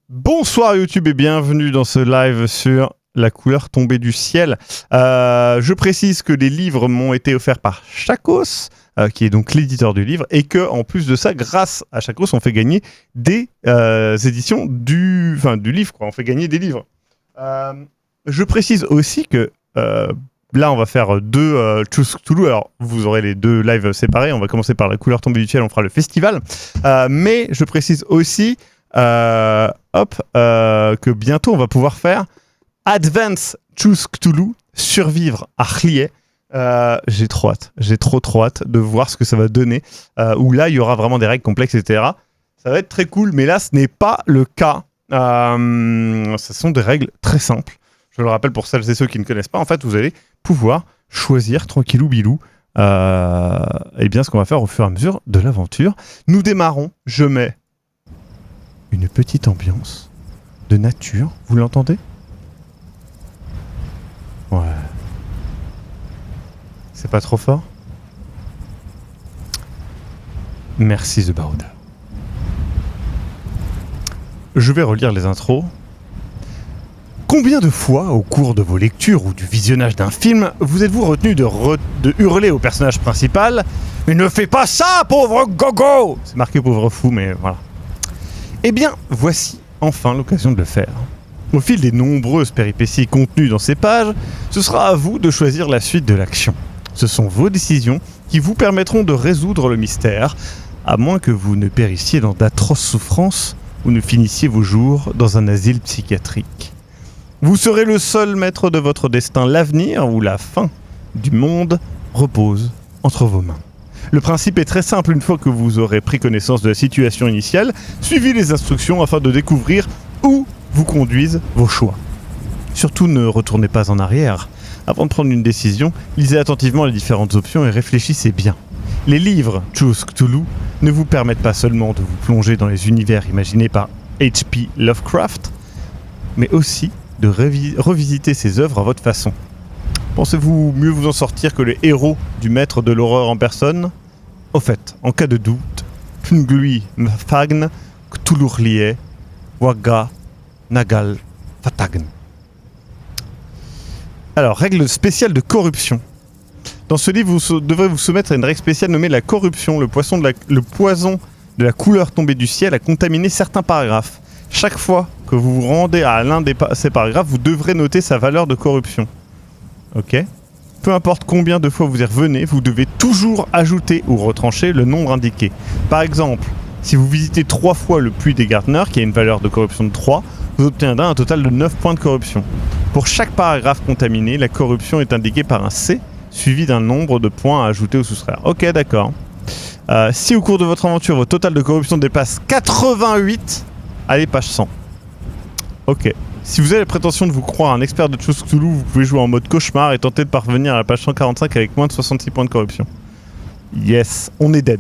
Bonsoir YouTube et bienvenue dans ce live sur la couleur tombée du ciel. Je précise que les livres m'ont été offerts par Chakos, qui est donc l'éditeur du livre, et que en plus de ça, grâce à Chakos, on fait gagner des éditions du livre, quoi. On fait gagner des livres. Je précise aussi que là, on va faire deux Choose Cthulhu. Alors, vous aurez les deux lives séparés. On va commencer par la couleur tombée du ciel, on fera le festival. Mais je précise aussi que bientôt on va pouvoir faire Advance Choose Cthulhu, survivre à R'lyeh. J'ai trop hâte, j'ai trop hâte de voir ce que ça va donner, où là il y aura vraiment des règles complexes, etc. Ça va être très cool, mais là ce n'est pas le cas. Ce sont des règles très simples. Je le rappelle pour celles et ceux qui ne connaissent pas. En fait, vous allez pouvoir choisir tranquillou bilou bien ce qu'on va faire au fur et à mesure de l'aventure. Nous démarrons, je mets une petite ambiance de nature, vous l'entendez? Ouais. C'est pas trop fort? Merci The Barouda. Je vais relire les intros. Combien de fois, au cours de vos lectures ou du visionnage d'un film, vous êtes-vous retenu de hurler au personnage principal « Mais ne fais pas ça, pauvre gogo !» C'est marqué pauvre fou, mais voilà. Eh bien, voici enfin l'occasion de le faire. Au fil des nombreuses péripéties contenues dans ces pages, ce sera à vous de choisir la suite de l'action. Ce sont vos décisions qui vous permettront de résoudre le mystère, à moins que vous ne périssiez dans d'atroces souffrances ou ne finissiez vos jours dans un asile psychiatrique. Vous serez le seul maître de votre destin, l'avenir ou la fin du monde repose entre vos mains. Le principe est très simple, une fois que vous aurez pris connaissance de la situation initiale, suivez les instructions afin de découvrir où vous conduisent vos choix. Surtout ne retournez pas en arrière. Avant de prendre une décision, lisez attentivement les différentes options et réfléchissez bien. Les livres Choose Cthulhu ne vous permettent pas seulement de vous plonger dans les univers imaginés par H.P. Lovecraft, mais aussi de revisiter ses œuvres à votre façon. Pensez-vous mieux vous en sortir que les héros du maître de l'horreur en personne? Au fait, en cas de doute, Pungluy Mfagn, Cthulhu R'lyeh, Waga, Nagal, Fatagn. Alors, règle spéciale de corruption. Dans ce livre, vous devrez vous soumettre à une règle spéciale nommée la corruption. Le poison de la couleur tombée du ciel a contaminé certains paragraphes. Chaque fois que vous vous rendez à l'un de ces paragraphes, vous devrez noter sa valeur de corruption. Ok. Peu importe combien de fois vous y revenez, vous devez toujours ajouter ou retrancher le nombre indiqué. Par exemple, si vous visitez 3 fois le puits des Gardner, qui a une valeur de corruption de 3, vous obtiendrez un total de 9 points de corruption. Pour chaque paragraphe contaminé, la corruption est indiquée par un C, suivi d'un nombre de points à ajouter ou soustraire. Ok, d'accord. Si au cours de votre aventure, votre total de corruption dépasse 88, allez, page 100. Ok. Si vous avez la prétention de vous croire un expert de Choose Cthulhu, vous pouvez jouer en mode cauchemar et tenter de parvenir à la page 145 avec moins de 66 points de corruption. Yes, on est dead.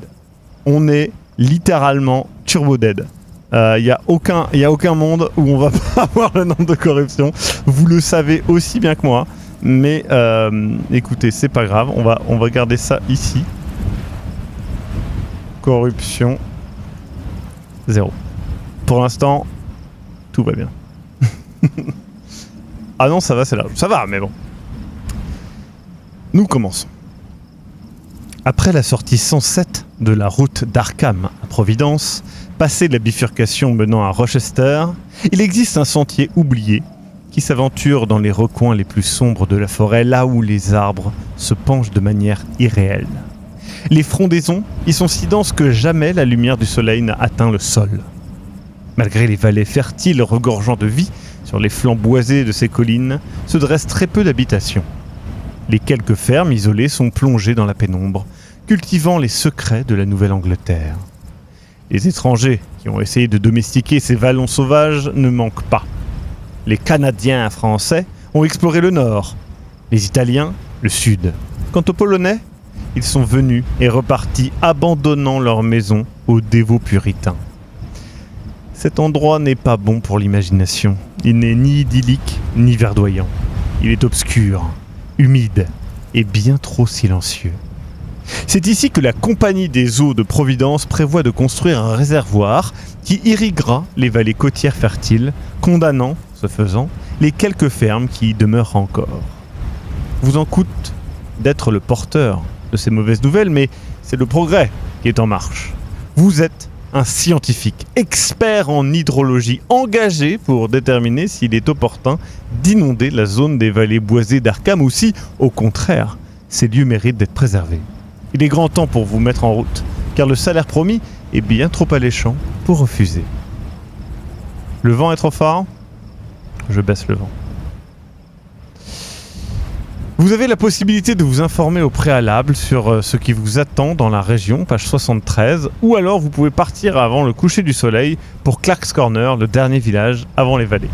On est littéralement turbo dead. Il y a aucun monde où on va pas avoir le nombre de corruption. Vous le savez aussi bien que moi. Mais écoutez, c'est pas grave. On va garder ça ici. Corruption 0. Pour l'instant, tout va bien. Ah non, ça va, c'est là. Ça va, mais bon. Nous commençons. Après la sortie 107 de la route d'Arkham à Providence, passé la bifurcation menant à Rochester, il existe un sentier oublié qui s'aventure dans les recoins les plus sombres de la forêt, là où les arbres se penchent de manière irréelle. Les frondaisons y sont si denses que jamais la lumière du soleil n'a atteint le sol. Malgré les vallées fertiles regorgeant de vie, sur les flancs boisés de ces collines se dressent très peu d'habitations. Les quelques fermes isolées sont plongées dans la pénombre, cultivant les secrets de la Nouvelle-Angleterre. Les étrangers qui ont essayé de domestiquer ces vallons sauvages ne manquent pas. Les Canadiens français ont exploré le nord, les Italiens le sud. Quant aux Polonais, ils sont venus et repartis abandonnant leurs maisons aux dévots puritains. Cet endroit n'est pas bon pour l'imagination. Il n'est ni idyllique, ni verdoyant. Il est obscur, humide et bien trop silencieux. C'est ici que la Compagnie des eaux de Providence prévoit de construire un réservoir qui irriguera les vallées côtières fertiles, condamnant, ce faisant, les quelques fermes qui y demeurent encore. Vous en coûte d'être le porteur de ces mauvaises nouvelles, mais c'est le progrès qui est en marche. Vous êtes un scientifique, expert en hydrologie, engagé pour déterminer s'il est opportun d'inonder la zone des vallées boisées d'Arkham ou si, au contraire, ces lieux méritent d'être préservés. Il est grand temps pour vous mettre en route, car le salaire promis est bien trop alléchant pour refuser. Le vent est trop fort ? Je baisse le vent. Vous avez la possibilité de vous informer au préalable sur ce qui vous attend dans la région, page 73, ou alors vous pouvez partir avant le coucher du soleil pour Clark's Corner, le dernier village avant les vallées.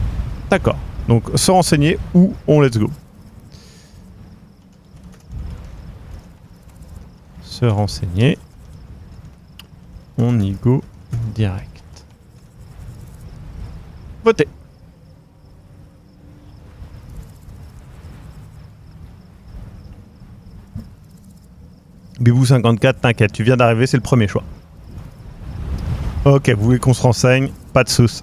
D'accord, donc se renseigner ou on let's go. Se renseigner, on y go direct. Votez. Bibou 54, t'inquiète, tu viens d'arriver, c'est le premier choix. Ok, vous voulez qu'on se renseigne, pas de soucis.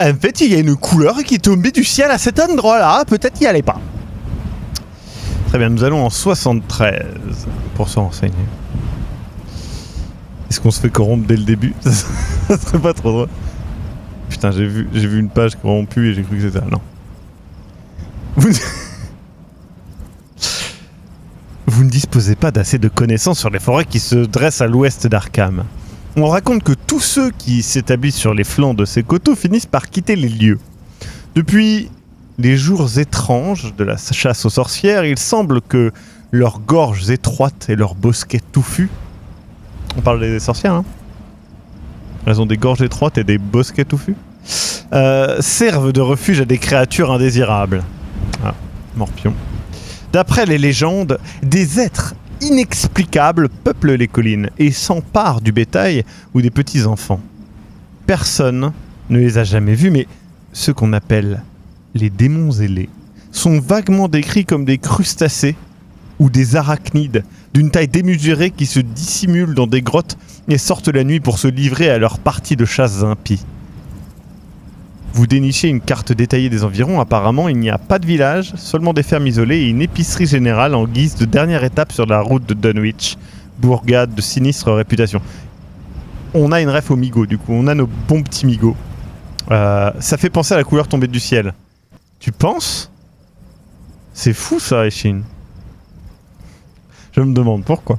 En fait, il y a une couleur qui est tombée du ciel à cet endroit-là, peut-être y aller pas. Très bien, nous allons en 73 pour se renseigner. Est-ce qu'on se fait corrompre dès le début? Ça serait pas trop drôle. Putain, j'ai vu une page corrompue et j'ai cru que c'était ça. Non. Vous ne disposez pas d'assez de connaissances sur les forêts qui se dressent à l'ouest d'Arkham. On raconte que tous ceux qui s'établissent sur les flancs de ces coteaux finissent par quitter les lieux. Depuis les jours étranges de la chasse aux sorcières, il semble que leurs gorges étroites et leurs bosquets touffus... On parle des sorcières, hein? Elles ont des gorges étroites et des bosquets touffus. Servent de refuge à des créatures indésirables. Ah, morpion. D'après les légendes, des êtres inexplicables peuplent les collines et s'emparent du bétail ou des petits-enfants. Personne ne les a jamais vus, mais ceux qu'on appelle les démons ailés sont vaguement décrits comme des crustacés ou des arachnides d'une taille démesurée qui se dissimulent dans des grottes et sortent la nuit pour se livrer à leur partie de chasse impies. Vous dénichez une carte détaillée des environs. Apparemment, il n'y a pas de village, seulement des fermes isolées et une épicerie générale en guise de dernière étape sur la route de Dunwich, bourgade de sinistre réputation. On a une ref au migo, du coup. On a nos bons petits migos. Ça fait penser à la couleur tombée du ciel. Tu penses? C'est fou ça, Eshin. Je me demande pourquoi.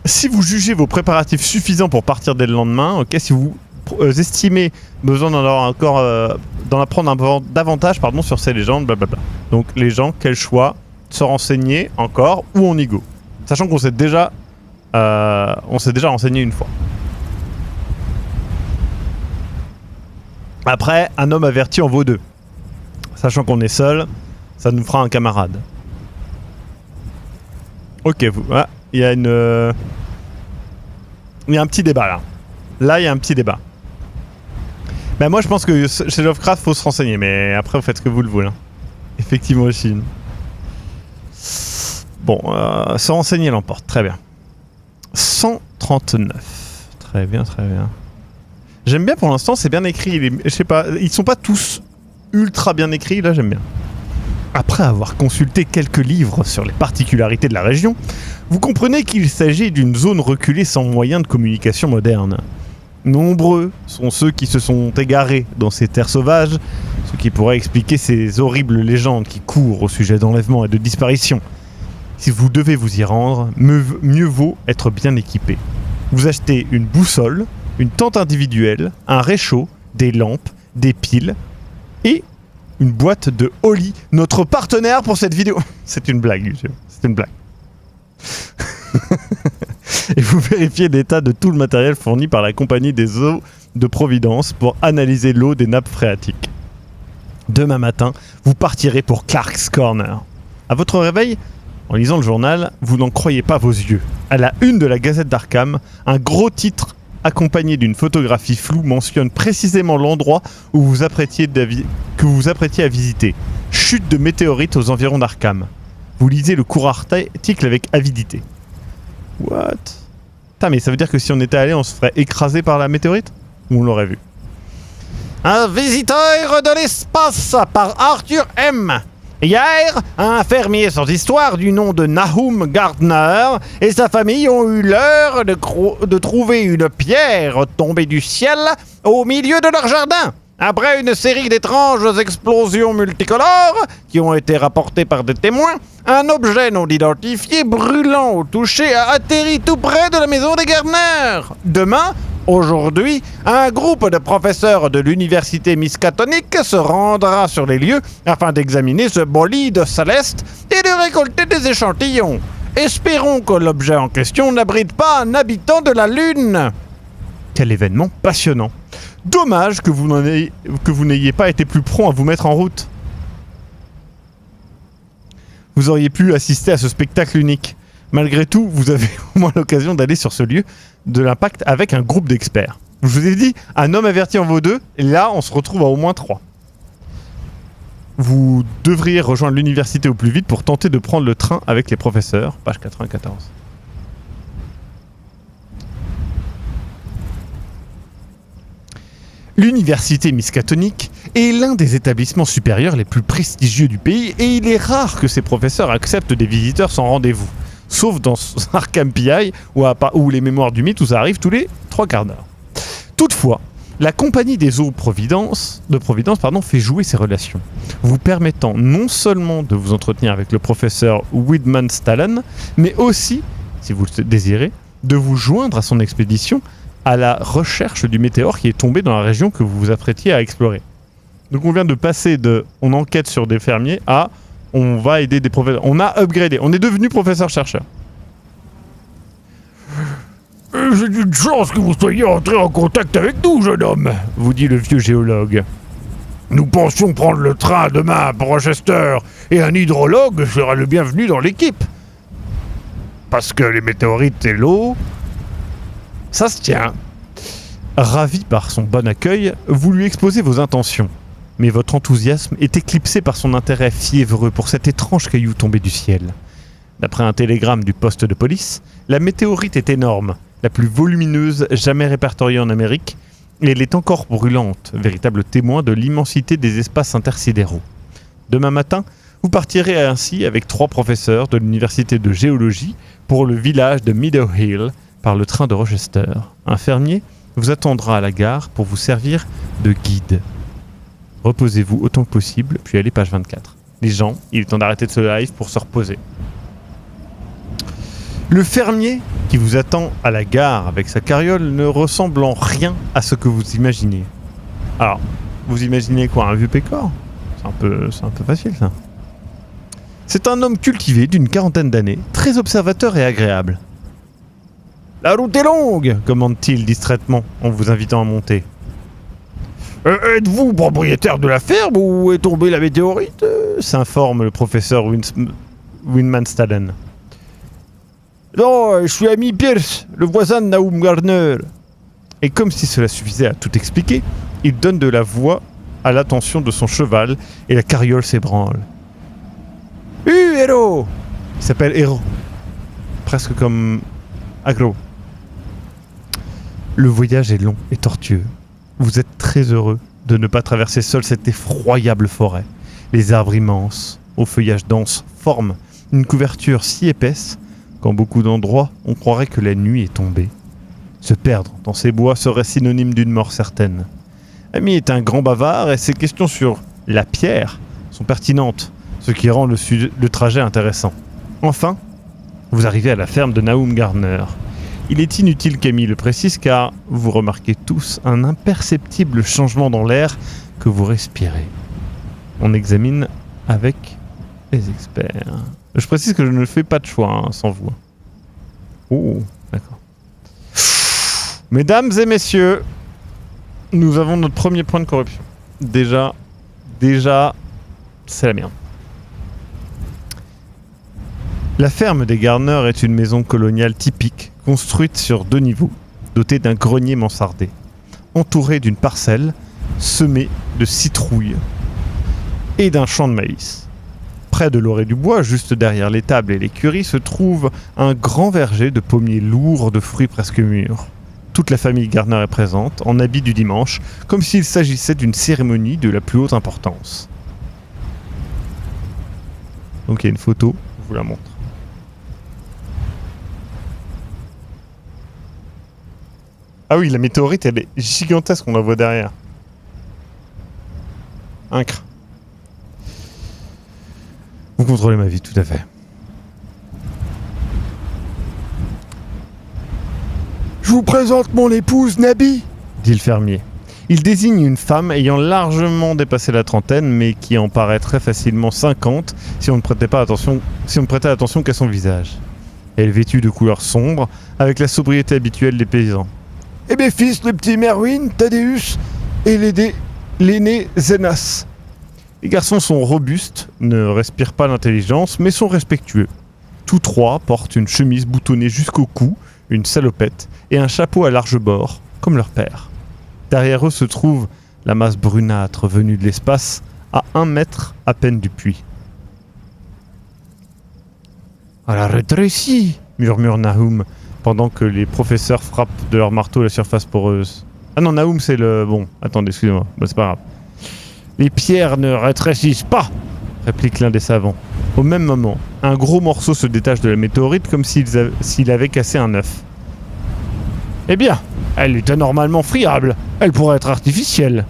Si vous jugez vos préparatifs suffisants pour partir dès le lendemain, ok, si vous estimez besoin d'en apprendre davantage sur ces légendes, blablabla. Donc les gens, quel choix? Se renseigner encore ou on y go? Sachant qu'on s'est déjà renseigné une fois. Après, un homme averti en vaut deux. Sachant qu'on est seul, ça nous fera un camarade. Ok, il y a un petit débat là. Là, il y a un petit débat. Ben moi, je pense que chez Lovecraft, faut se renseigner, mais après, vous faites ce que vous le voulez. Hein. Effectivement, Chine. Bon, se renseigner l'emporte, très bien. 139. Très bien, très bien. J'aime bien pour l'instant, c'est bien écrit. Je sais pas, ils sont pas tous ultra bien écrits, là, j'aime bien. Après avoir consulté quelques livres sur les particularités de la région, vous comprenez qu'il s'agit d'une zone reculée sans moyens de communication moderne. Nombreux sont ceux qui se sont égarés dans ces terres sauvages, ce qui pourrait expliquer ces horribles légendes qui courent au sujet d'enlèvements et de disparitions. Si vous devez vous y rendre, mieux vaut être bien équipé. Vous achetez une boussole, une tente individuelle, un réchaud, des lampes, des piles et une boîte de Oli, notre partenaire pour cette vidéo. C'est une blague, YouTube. C'est une blague. Et vous vérifiez l'état de tout le matériel fourni par la Compagnie des eaux de Providence pour analyser l'eau des nappes phréatiques. Demain matin, vous partirez pour Clark's Corner. À votre réveil, en lisant le journal, vous n'en croyez pas vos yeux. À la une de la Gazette d'Arkham, un gros titre accompagné d'une photographie floue mentionne précisément l'endroit où que vous vous apprêtiez à visiter. Chute de météorite aux environs d'Arkham. Vous lisez le court article avec avidité. What? Putain, mais ça veut dire que si on était allé, on se ferait écraser par la météorite? Ou on l'aurait vu? Un visiteur de l'espace par Arthur M. Hier, un fermier sans histoire du nom de Nahum Gardner et sa famille ont eu l'heure de trouver une pierre tombée du ciel au milieu de leur jardin. Après une série d'étranges explosions multicolores qui ont été rapportées par des témoins, un objet non identifié brûlant au toucher a atterri tout près de la maison des Gardner. Demain, aujourd'hui, un groupe de professeurs de l'université Miskatonic se rendra sur les lieux afin d'examiner ce bolide céleste et de récolter des échantillons. Espérons que l'objet en question n'abrite pas un habitant de la Lune. Quel événement passionnant. Dommage que vous n'ayez pas été plus prompt à vous mettre en route. Vous auriez pu assister à ce spectacle unique. Malgré tout, vous avez au moins l'occasion d'aller sur ce lieu de l'impact avec un groupe d'experts. Je vous ai dit, un homme averti en vaut deux, et là, on se retrouve à au moins 3. Vous devriez rejoindre l'université au plus vite pour tenter de prendre le train avec les professeurs. Page 94. L'université Miskatonic est l'un des établissements supérieurs les plus prestigieux du pays et il est rare que ses professeurs acceptent des visiteurs sans rendez-vous. Sauf dans Arkham PI ou les mémoires du mythe où ça arrive tous les 3 quarts d'heure. Toutefois, la compagnie des eaux de Providence fait jouer ses relations, vous permettant non seulement de vous entretenir avec le professeur Widman Stallen, mais aussi, si vous le désirez, de vous joindre à son expédition à la recherche du météore qui est tombé dans la région que vous vous apprêtiez à explorer. Donc on vient de passer de on enquête sur des fermiers à on va aider des professeurs. On a upgradé, on est devenu professeur-chercheur. C'est une chance que vous soyez entré en contact avec nous, jeune homme, vous dit le vieux géologue. Nous pensions prendre le train demain pour Rochester et un hydrologue sera le bienvenu dans l'équipe. Parce que les météorites et l'eau, ça se tient. Ravi par son bon accueil, vous lui exposez vos intentions. Mais votre enthousiasme est éclipsé par son intérêt fiévreux pour cet étrange caillou tombé du ciel. D'après un télégramme du poste de police, la météorite est énorme, la plus volumineuse jamais répertoriée en Amérique, et elle est encore brûlante, véritable témoin de l'immensité des espaces intersidéraux. Demain matin, vous partirez ainsi avec 3 professeurs de l'université de géologie pour le village de Meadow Hill par le train de Rochester. Un fermier vous attendra à la gare pour vous servir de guide. Reposez-vous autant que possible, puis allez page 24. Les gens, il est temps d'arrêter de ce live pour se reposer. Le fermier qui vous attend à la gare avec sa carriole ne ressemble en rien à ce que vous imaginez. Alors, vous imaginez quoi, un vieux pécor ? C'est un peu facile ça. C'est un homme cultivé d'une 40aine d'années, très observateur et agréable. « La route est longue !» commande-t-il distraitement en vous invitant à monter. Êtes-vous propriétaire de la ferme ou est tombée la météorite s'informe le professeur Winman Stallen. Non, je suis ami Pierce, le voisin de Nahum Gardner. Et comme si cela suffisait à tout expliquer, il donne de la voix à l'attention de son cheval et la carriole s'ébranle. Héros ! Il s'appelle Héros. Presque comme Agro. Le voyage est long et tortueux. Vous êtes très heureux de ne pas traverser seul cette effroyable forêt. Les arbres immenses, au feuillage dense, forment une couverture si épaisse qu'en beaucoup d'endroits, on croirait que la nuit est tombée. Se perdre dans ces bois serait synonyme d'une mort certaine. Ami est un grand bavard et ses questions sur la pierre sont pertinentes, ce qui rend le trajet intéressant. Enfin, vous arrivez à la ferme de Nahum Gardner. Il est inutile qu'Amy le précise car vous remarquez tous un imperceptible changement dans l'air que vous respirez. On examine avec les experts. Je précise que je ne fais pas de choix sans vous. Oh, d'accord. Mesdames et messieurs, nous avons notre premier point de corruption. Déjà, c'est la merde. La ferme des Gardner est une maison coloniale typique, construite sur 2 niveaux, dotée d'un grenier mansardé, entourée d'une parcelle semée de citrouilles et d'un champ de maïs. Près de l'orée du bois, juste derrière l'étable et l'écurie, se trouve un grand verger de pommiers lourds de fruits presque mûrs. Toute la famille Gardner est présente, en habit du dimanche, comme s'il s'agissait d'une cérémonie de la plus haute importance. Donc il y a une photo, je vous la montre. Ah oui, la météorite, elle est gigantesque, on la voit derrière. Incre. Vous contrôlez ma vie, tout à fait. Je vous présente mon épouse, Nabi, dit le fermier. Il désigne une femme ayant largement dépassé la trentaine, mais qui en paraît très facilement 50 si on ne prêtait attention qu'à son visage. Elle est vêtue de couleurs sombres, avec la sobriété habituelle des paysans. et mes fils, le petit Merwin, Thaddeus et l'aîné Zenas. Les garçons sont robustes, ne respirent pas l'intelligence, mais sont respectueux. Tous trois portent une chemise boutonnée jusqu'au cou, une salopette et un chapeau à large bord, comme leur père. Derrière eux se trouve la masse brunâtre venue de l'espace, à 1 mètre à peine du puits. « Elle a rétréci !» murmure Nahum, pendant que les professeurs frappent de leur marteau la surface poreuse. Ah non, Nahum c'est le... Bon, attendez, excusez-moi, c'est pas grave. « Les pierres ne rétrécissent pas !» réplique l'un des savants. Au même moment, un gros morceau se détache de la météorite comme s'il avait cassé un œuf. « Eh bien, elle est anormalement friable. Elle pourrait être artificielle. »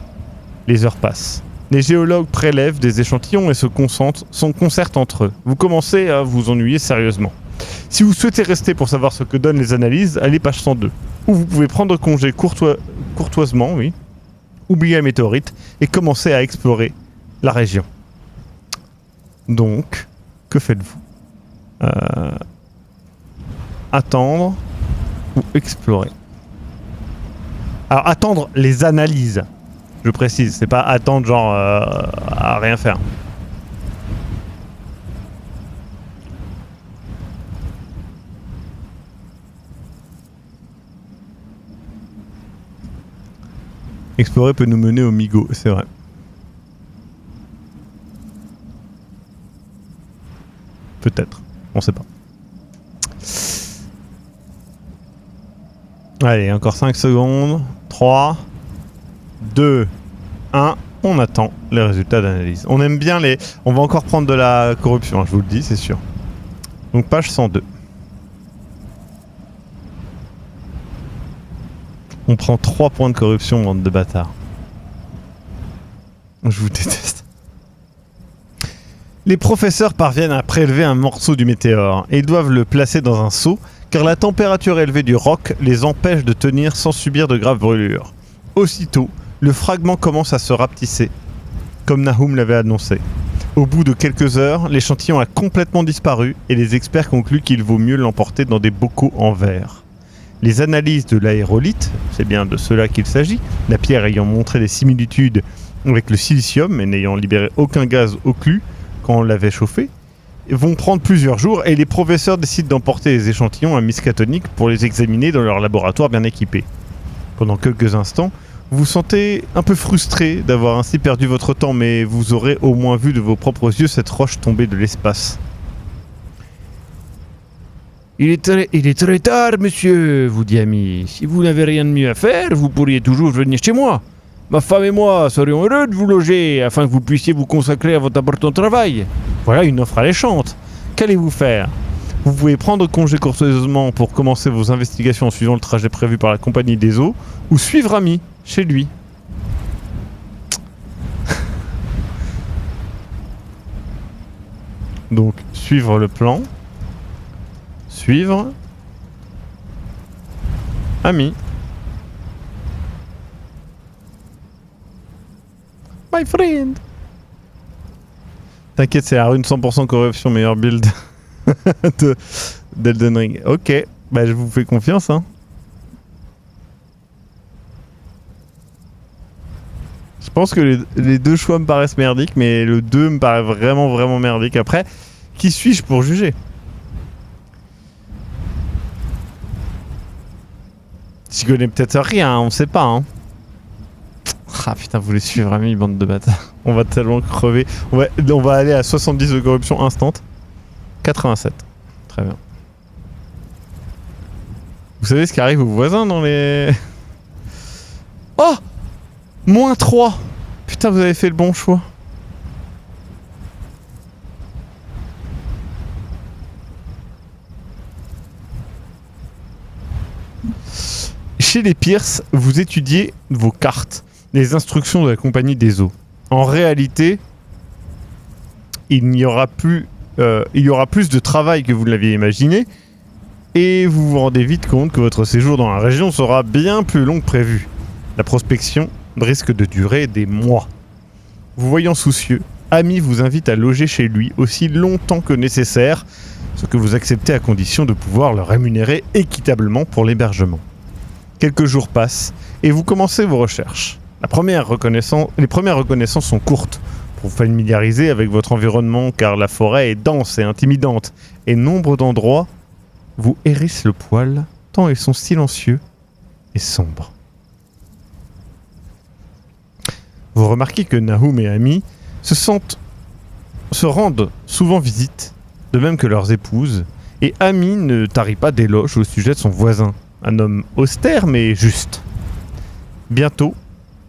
Les heures passent. Les géologues prélèvent des échantillons et se concertent entre eux. Vous commencez à vous ennuyer sérieusement. Si vous souhaitez rester pour savoir ce que donnent les analyses, allez page 102. Ou vous pouvez prendre congé courtoisement, oui, oublier la météorite et commencer à explorer la région. Donc, que faites-vous ? Attendre ou explorer ? Alors, attendre les analyses. Je précise, c'est pas attendre genre à rien faire. Explorer peut nous mener au Migo, c'est vrai. Peut-être, on sait pas. Allez, encore 5 secondes. 3, 2, 1. On attend les résultats d'analyse. On aime bien les... On va encore prendre de la corruption, je vous le dis, c'est sûr. Donc page 102. On prend 3 points de corruption, bande de bâtards. Je vous déteste. Les professeurs parviennent à prélever un morceau du météore et ils doivent le placer dans un seau car la température élevée du roc les empêche de tenir sans subir de graves brûlures. Aussitôt, le fragment commence à se rapetisser, comme Nahum l'avait annoncé. Au bout de quelques heures, l'échantillon a complètement disparu et les experts concluent qu'il vaut mieux l'emporter dans des bocaux en verre. Les analyses de l'aérolithe, c'est bien de cela qu'il s'agit, la pierre ayant montré des similitudes avec le silicium mais n'ayant libéré aucun gaz occlus quand on l'avait chauffé, vont prendre plusieurs jours et les professeurs décident d'emporter les échantillons à Miskatonic pour les examiner dans leur laboratoire bien équipé. Pendant quelques instants, vous vous sentez un peu frustré d'avoir ainsi perdu votre temps, mais vous aurez au moins vu de vos propres yeux cette roche tomber de l'espace. Il est très tard, monsieur, vous dit Ami. Si vous n'avez rien de mieux à faire, vous pourriez toujours venir chez moi. Ma femme et moi serions heureux de vous loger, afin que vous puissiez vous consacrer à votre important travail. Voilà une offre alléchante. Qu'allez-vous faire ? Vous pouvez prendre congé courtoisement pour commencer vos investigations en suivant le trajet prévu par la Compagnie des Eaux, ou suivre Ami, chez lui. Donc, suivre le plan. Suivre Ami. My friend. T'inquiète, c'est la rune 100% corruption, meilleur build d'Elden Ring. Ok, bah je vous fais confiance, hein. Je pense que les deux choix me paraissent merdiques, mais le 2 me paraît vraiment merdique. Après, qui suis-je pour juger ? J'y connais peut-être rien, on sait pas, hein. Ah putain, vous les suivez vraiment, bande de bâtards. On va tellement crever. On va aller à 70 de corruption instant. 87. Très bien. Vous savez ce qui arrive aux voisins dans les... Oh -3. Putain, vous avez fait le bon choix. Chez les Pierce, vous étudiez vos cartes, les instructions de la compagnie des eaux. En réalité, il y aura plus de travail que vous ne l'aviez imaginé, et vous vous rendez vite compte que votre séjour dans la région sera bien plus long que prévu. La prospection risque de durer des mois. Vous voyant soucieux, Ami vous invite à loger chez lui aussi longtemps que nécessaire, ce que vous acceptez à condition de pouvoir le rémunérer équitablement pour l'hébergement. Quelques jours passent et vous commencez vos recherches. Les premières reconnaissances sont courtes pour vous familiariser avec votre environnement car la forêt est dense et intimidante et nombre d'endroits vous hérissent le poil tant ils sont silencieux et sombres. Vous remarquez que Nahum et Ami se rendent souvent visite, de même que leurs épouses, et Ami ne tarit pas d'éloges au sujet de son voisin, un homme austère mais juste. Bientôt,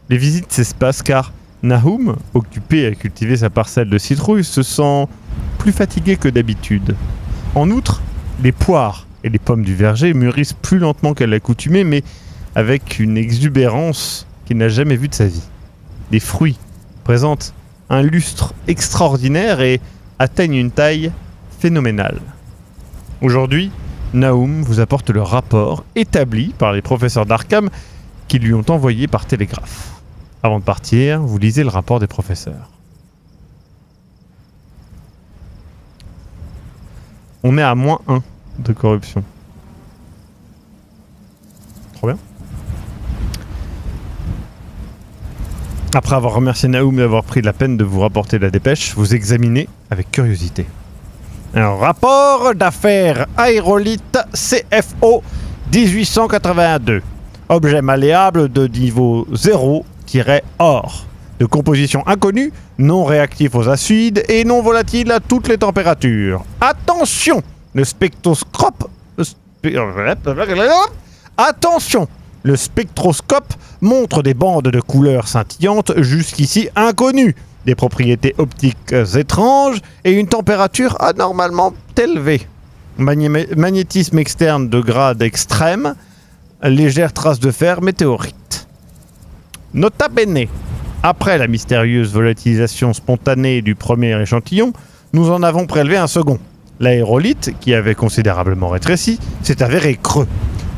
les visites s'espacent car Nahum, occupé à cultiver sa parcelle de citrouilles, se sent plus fatigué que d'habitude. En outre, les poires et les pommes du verger mûrissent plus lentement qu'à l'accoutumée, mais avec une exubérance qu'il n'a jamais vue de sa vie. Les fruits présentent un lustre extraordinaire et atteignent une taille phénoménale. Aujourd'hui, Nahum vous apporte le rapport établi par les professeurs d'Arkham qui lui ont envoyé par télégraphe. Avant de partir, vous lisez le rapport des professeurs. On est à -1 de corruption. Trop bien. Après avoir remercié Nahum d'avoir pris la peine de vous rapporter la dépêche, vous examinez avec curiosité. Un rapport d'affaires aérolite CFO 1882. Objet malléable de niveau 0-or. De composition inconnue, non réactif aux acides et non volatile à toutes les températures. Attention! Le spectroscope... Attention! Le spectroscope montre des bandes de couleurs scintillantes jusqu'ici inconnues, des propriétés optiques étranges et une température anormalement élevée. Magnétisme externe de grade extrême, légère trace de fer météorite. Nota bene, après la mystérieuse volatilisation spontanée du premier échantillon, nous en avons prélevé un second. L'aérolite, qui avait considérablement rétréci, s'est avéré creux.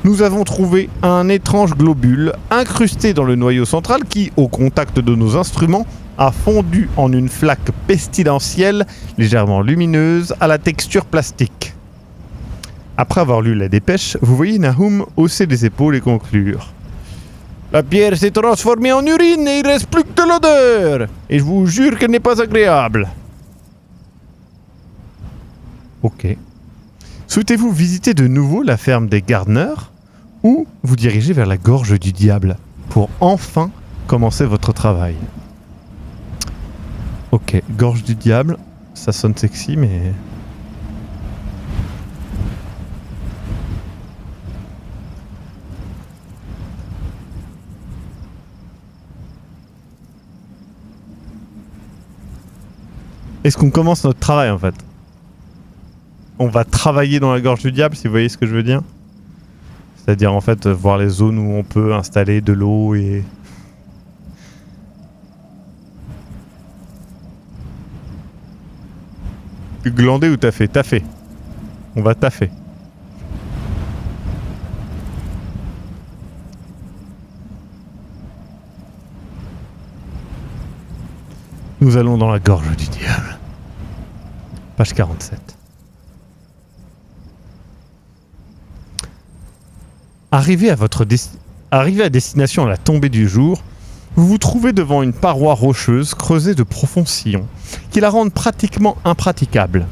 Nous avons trouvé un étrange globule incrusté dans le noyau central qui, au contact de nos instruments, a fondu en une flaque pestilentielle légèrement lumineuse à la texture plastique. Après avoir lu la dépêche, vous voyez Nahum hausser les épaules et conclure. La pierre s'est transformée en urine et il reste plus que de l'odeur. Et je vous jure qu'elle n'est pas agréable. Ok. Souhaitez-vous visiter de nouveau la ferme des Gardner ou vous diriger vers la gorge du diable pour enfin commencer votre travail? Ok, gorge du diable, ça sonne sexy mais... Est-ce qu'on commence notre travail en fait? On va travailler dans la gorge du diable, si vous voyez ce que je veux dire. C'est-à-dire en fait voir les zones où on peut installer de l'eau et... Glander ou taffer? Taffer. On va taffer. Nous allons dans la gorge du diable. Page 47. Arrivé à destination à la tombée du jour, vous vous trouvez devant une paroi rocheuse creusée de profonds sillons, qui la rendent pratiquement impraticable.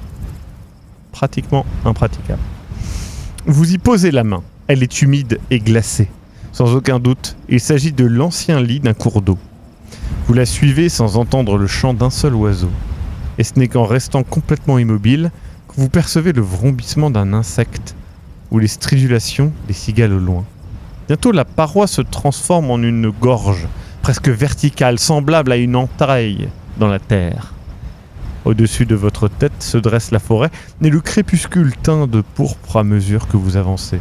Vous y posez la main, elle est humide et glacée. Sans aucun doute, il s'agit de l'ancien lit d'un cours d'eau. Vous la suivez sans entendre le chant d'un seul oiseau. Et ce n'est qu'en restant complètement immobile que vous percevez le vrombissement d'un insecte ou les stridulations des cigales au loin. Bientôt, la paroi se transforme en une gorge, presque verticale, semblable à une entaille dans la terre. Au-dessus de votre tête se dresse la forêt, et le crépuscule teint de pourpre à mesure que vous avancez.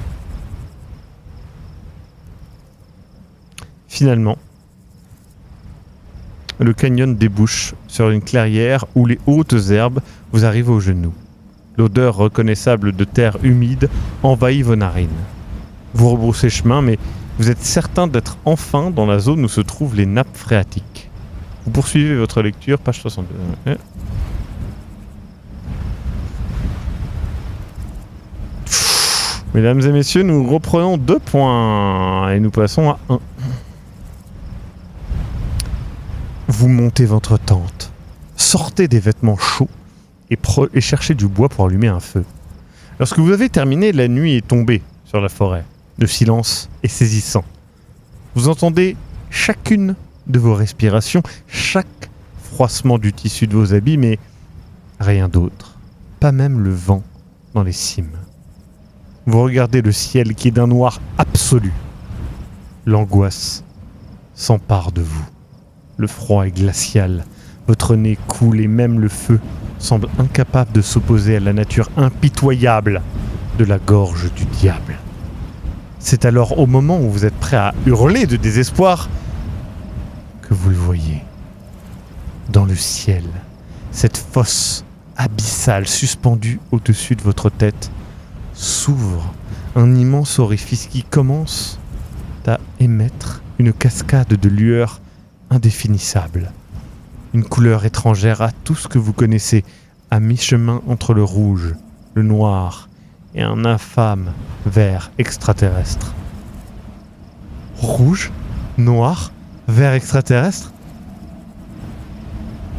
Finalement, le canyon débouche sur une clairière où les hautes herbes vous arrivent aux genoux. L'odeur reconnaissable de terre humide envahit vos narines. Vous rebroussez chemin, mais vous êtes certain d'être enfin dans la zone où se trouvent les nappes phréatiques. Vous poursuivez votre lecture, page 62. Mesdames et messieurs, nous reprenons 2 points et nous passons à 1. Vous montez votre tente, sortez des vêtements chauds et cherchez du bois pour allumer un feu. Lorsque vous avez terminé, la nuit est tombée sur la forêt. Le silence est saisissant. Vous entendez chacune de vos respirations, chaque froissement du tissu de vos habits, mais rien d'autre. Pas même le vent dans les cimes. Vous regardez le ciel qui est d'un noir absolu. L'angoisse s'empare de vous. Le froid est glacial. Votre nez coule et même le feu semble incapable de s'opposer à la nature impitoyable de la gorge du diable. C'est alors au moment où vous êtes prêt à hurler de désespoir que vous le voyez. Dans le ciel, cette fosse abyssale suspendue au-dessus de votre tête s'ouvre un immense orifice qui commence à émettre une cascade de lueurs indéfinissables. Une couleur étrangère à tout ce que vous connaissez, à mi-chemin entre le rouge, le noir et un infâme vert extraterrestre. Rouge, noir, vert extraterrestre ?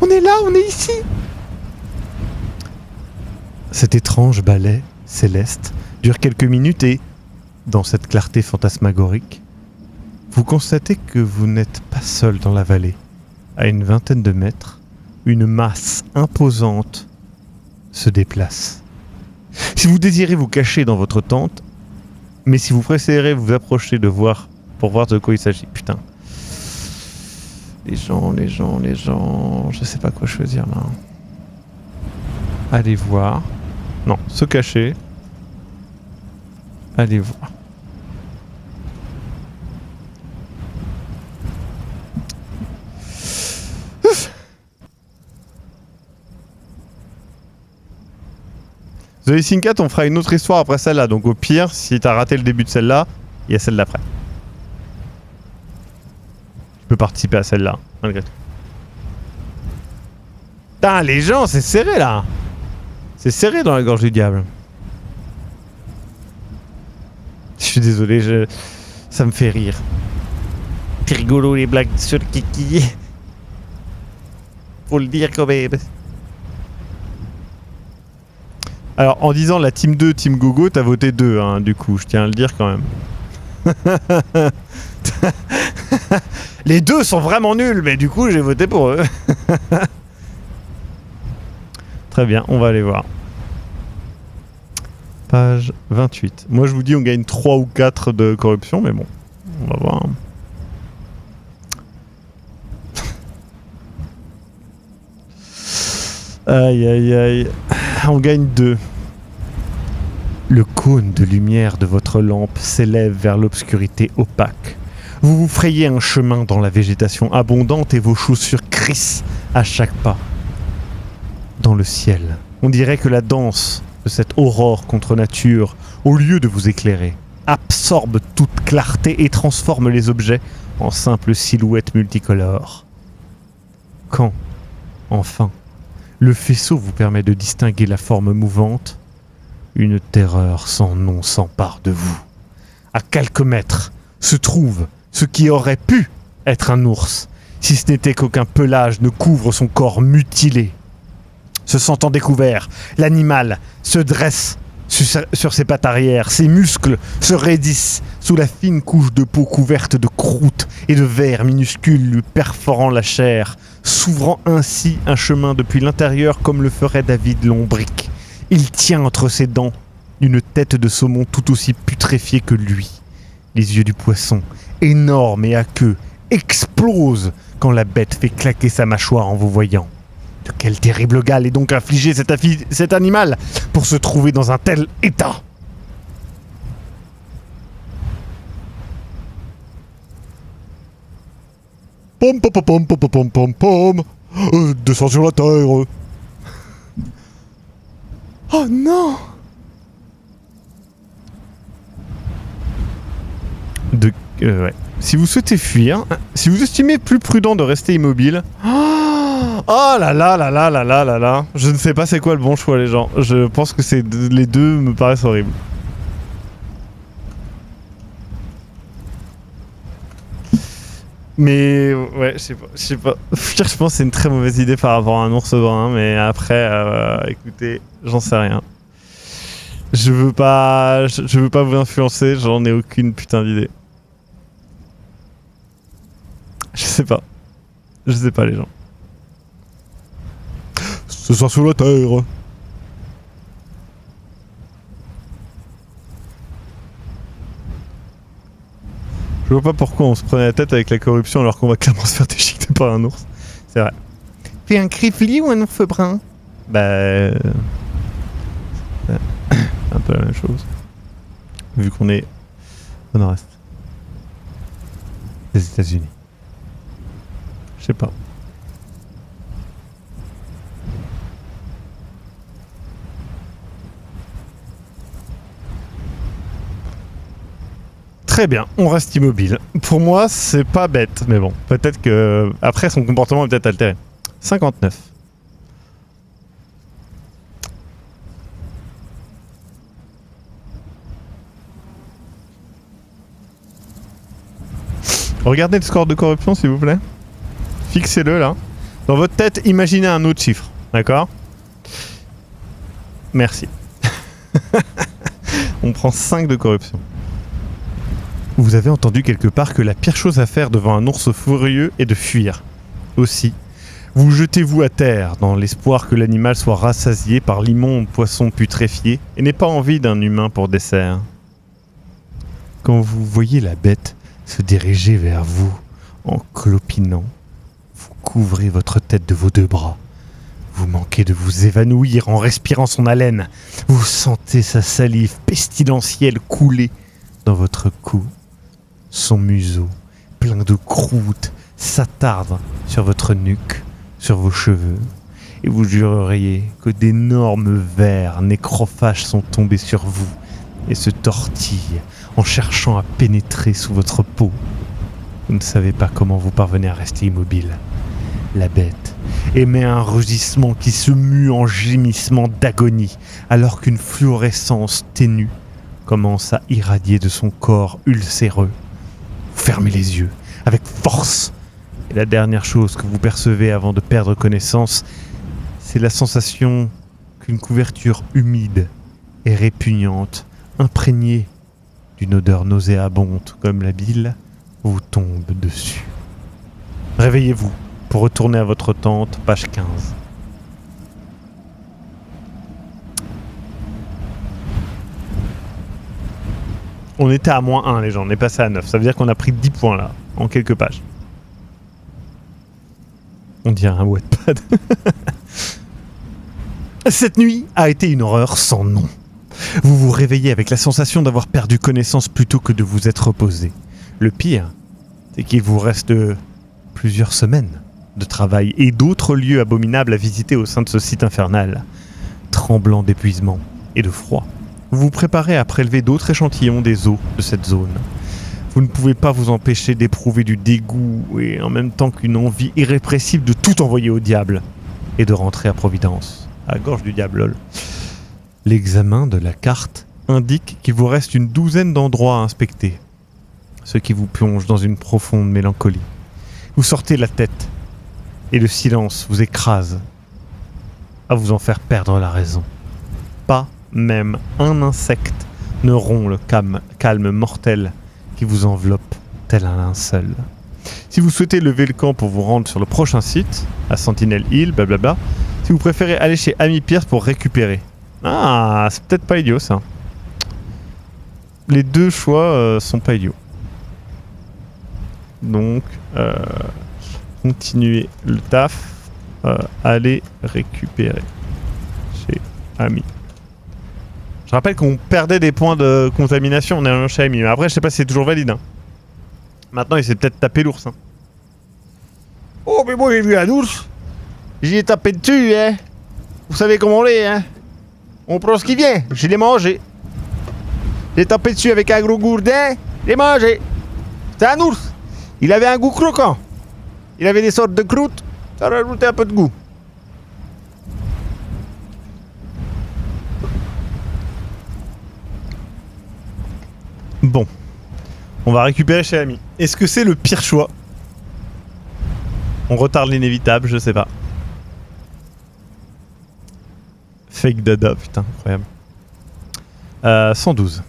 On est là, on est ici ! Cet étrange ballet céleste dure quelques minutes et, dans cette clarté fantasmagorique, vous constatez que vous n'êtes pas seul dans la vallée. À une vingtaine de mètres, une masse imposante se déplace. Si vous désirez vous cacher dans votre tente, mais si vous préférez vous approcher pour voir de quoi il s'agit, putain. Les gens, je sais pas quoi choisir là. Allez voir. Non, se cacher. Allez voir. The Hissing Cat, on fera une autre histoire après celle-là. Donc au pire, si t'as raté le début de celle-là, il y a celle d'après. Tu peux participer à celle-là, malgré tout. Putain, les gens, c'est serré là. C'est serré dans la gorge du diable. Je suis désolé, ça me fait rire. C'est rigolo les blagues sur le kiki. Faut le dire quand même. Alors, en disant la team 2, team Gogo, t'as voté 2, hein, du coup, je tiens à le dire quand même. Les deux sont vraiment nuls, mais du coup, j'ai voté pour eux. Très bien, on va aller voir. Page 28. Moi, je vous dis, on gagne 3 ou 4 de corruption, mais bon, on va voir. Aïe, aïe, aïe. On gagne 2. Le cône de lumière de votre lampe s'élève vers l'obscurité opaque. Vous vous frayez un chemin dans la végétation abondante et vos chaussures crissent à chaque pas. Dans le ciel, on dirait que la danse de cette aurore contre nature, au lieu de vous éclairer, absorbe toute clarté et transforme les objets en simples silhouettes multicolores. Quand, enfin, le faisceau vous permet de distinguer la forme mouvante, une terreur sans nom s'empare de vous. À quelques mètres se trouve ce qui aurait pu être un ours, si ce n'était qu'aucun pelage ne couvre son corps mutilé. Se sentant découvert, l'animal se dresse Sur ses pattes arrière, ses muscles se raidissent sous la fine couche de peau couverte de croûte et de vers minuscules lui perforant la chair, s'ouvrant ainsi un chemin depuis l'intérieur comme le ferait David Lombric. Il tient entre ses dents une tête de saumon tout aussi putréfiée que lui. Les yeux du poisson, énormes et à queue, explosent quand la bête fait claquer sa mâchoire en vous voyant. De quel terrible gale est donc affligé cet animal pour se trouver dans un tel état? Pom pom pom pom pom pom pom pom. Descends sur la terre. Oh non! Ouais. Si vous souhaitez fuir, si vous estimez plus prudent de rester immobile... Oh là là là là là là là là. Je ne sais pas c'est quoi le bon choix, les gens. Je pense que les deux me paraissent horribles. Mais ouais, je sais pas. Fuir, je pense que c'est une très mauvaise idée par rapport à un ours brun, mais après, écoutez, j'en sais rien. Je veux pas vous influencer, j'en ai aucune putain d'idée. Je sais pas, les gens. Ce soir sous la terre. Je vois pas pourquoi on se prenait la tête avec la corruption alors qu'on va clairement se faire déchiqueter par un ours. C'est vrai. Fais un crifli ou un ours brun? Bah... un peu la même chose. Vu qu'on est au nord-est des États-Unis. Je sais pas. Très bien, on reste immobile. Pour moi, c'est pas bête, mais bon, peut-être que après son comportement est peut-être altéré. 59. Regardez le score de corruption, s'il vous plaît. Fixez-le là. Dans votre tête, imaginez un autre chiffre, d'accord? Merci. On prend 5 de corruption. Vous avez entendu quelque part que la pire chose à faire devant un ours furieux est de fuir. Aussi, vous jetez-vous à terre dans l'espoir que l'animal soit rassasié par l'immonde poisson putréfié et n'ait pas envie d'un humain pour dessert. Quand vous voyez la bête se diriger vers vous en clopinant, vous couvrez votre tête de vos 2 bras. Vous manquez de vous évanouir en respirant son haleine. Vous sentez sa salive pestilentielle couler dans votre cou. Son museau, plein de croûte, s'attarde sur votre nuque, sur vos cheveux, et vous jureriez que d'énormes vers nécrophages sont tombés sur vous et se tortillent en cherchant à pénétrer sous votre peau. Vous ne savez pas comment vous parvenez à rester immobile. La bête émet un rugissement qui se mue en gémissement d'agonie, alors qu'une fluorescence ténue commence à irradier de son corps ulcéreux. Fermez les yeux, avec force. Et la dernière chose que vous percevez avant de perdre connaissance, c'est la sensation qu'une couverture humide et répugnante, imprégnée d'une odeur nauséabonde comme la bile, vous tombe dessus. Réveillez-vous pour retourner à votre tente, page 15. On était à -1, les gens, on est passé à 9. Ça veut dire qu'on a pris 10 points là, en quelques pages. On dirait un Wattpad. Cette nuit a été une horreur sans nom. Vous vous réveillez avec la sensation d'avoir perdu connaissance plutôt que de vous être reposé. Le pire, c'est qu'il vous reste plusieurs semaines de travail et d'autres lieux abominables à visiter au sein de ce site infernal. Tremblant d'épuisement et de froid, vous vous préparez à prélever d'autres échantillons des eaux de cette zone. Vous ne pouvez pas vous empêcher d'éprouver du dégoût et en même temps qu'une envie irrépressible de tout envoyer au diable et de rentrer à Providence, à la gorge du diable, lol. L'examen de la carte indique qu'il vous reste une 12aine d'endroits à inspecter, ce qui vous plonge dans une profonde mélancolie. Vous sortez la tête et le silence vous écrase à vous en faire perdre la raison. Pas même un insecte ne rompt le calme mortel qui vous enveloppe tel un linceul. Si vous souhaitez lever le camp pour vous rendre sur le prochain site, à Sentinel Hill, blablabla, si vous préférez aller chez Amy Pierce pour récupérer. Ah, c'est peut-être pas idiot ça. Les deux choix sont pas idiots. Donc, continuer le taf, aller récupérer chez Amy. Je rappelle qu'on perdait des points de contamination en allant chez Amy, mais après je sais pas si c'est toujours valide. Hein. Maintenant il s'est peut-être tapé l'ours. Hein. Oh, mais moi j'ai vu un ours. J'y ai tapé dessus, hein. Vous savez comment on est, hein. On prend ce qui vient, je l'ai mangé. J'ai tapé dessus avec un gros gourdin, je l'ai mangé. C'est un ours. Il avait un goût croquant. Il avait des sortes de croûtes, ça rajoutait un peu de goût. Bon. On va récupérer chez Amy. Est-ce que c'est le pire choix? On retarde l'inévitable, je sais pas. Fake dada, putain, incroyable. 112.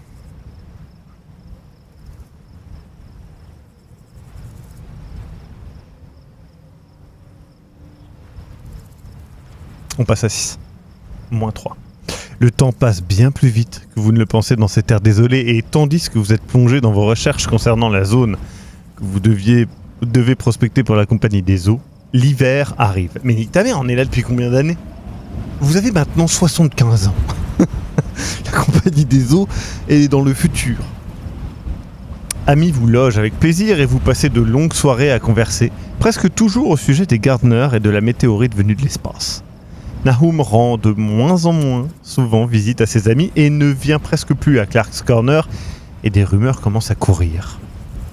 On passe à 6. Moins 3. Le temps passe bien plus vite que vous ne le pensez dans cette terre désolée, et tandis que vous êtes plongé dans vos recherches concernant la zone que vous devez prospecter pour la compagnie des eaux, l'hiver arrive. Mais ta mère en est là depuis combien d'années? Vous avez maintenant 75 ans. La compagnie des eaux est dans le futur. Amy vous loge avec plaisir et vous passez de longues soirées à converser, presque toujours au sujet des Gardner et de la météorite venue de l'espace. Nahum rend de moins en moins souvent visite à ses amis et ne vient presque plus à Clark's Corner, et des rumeurs commencent à courir.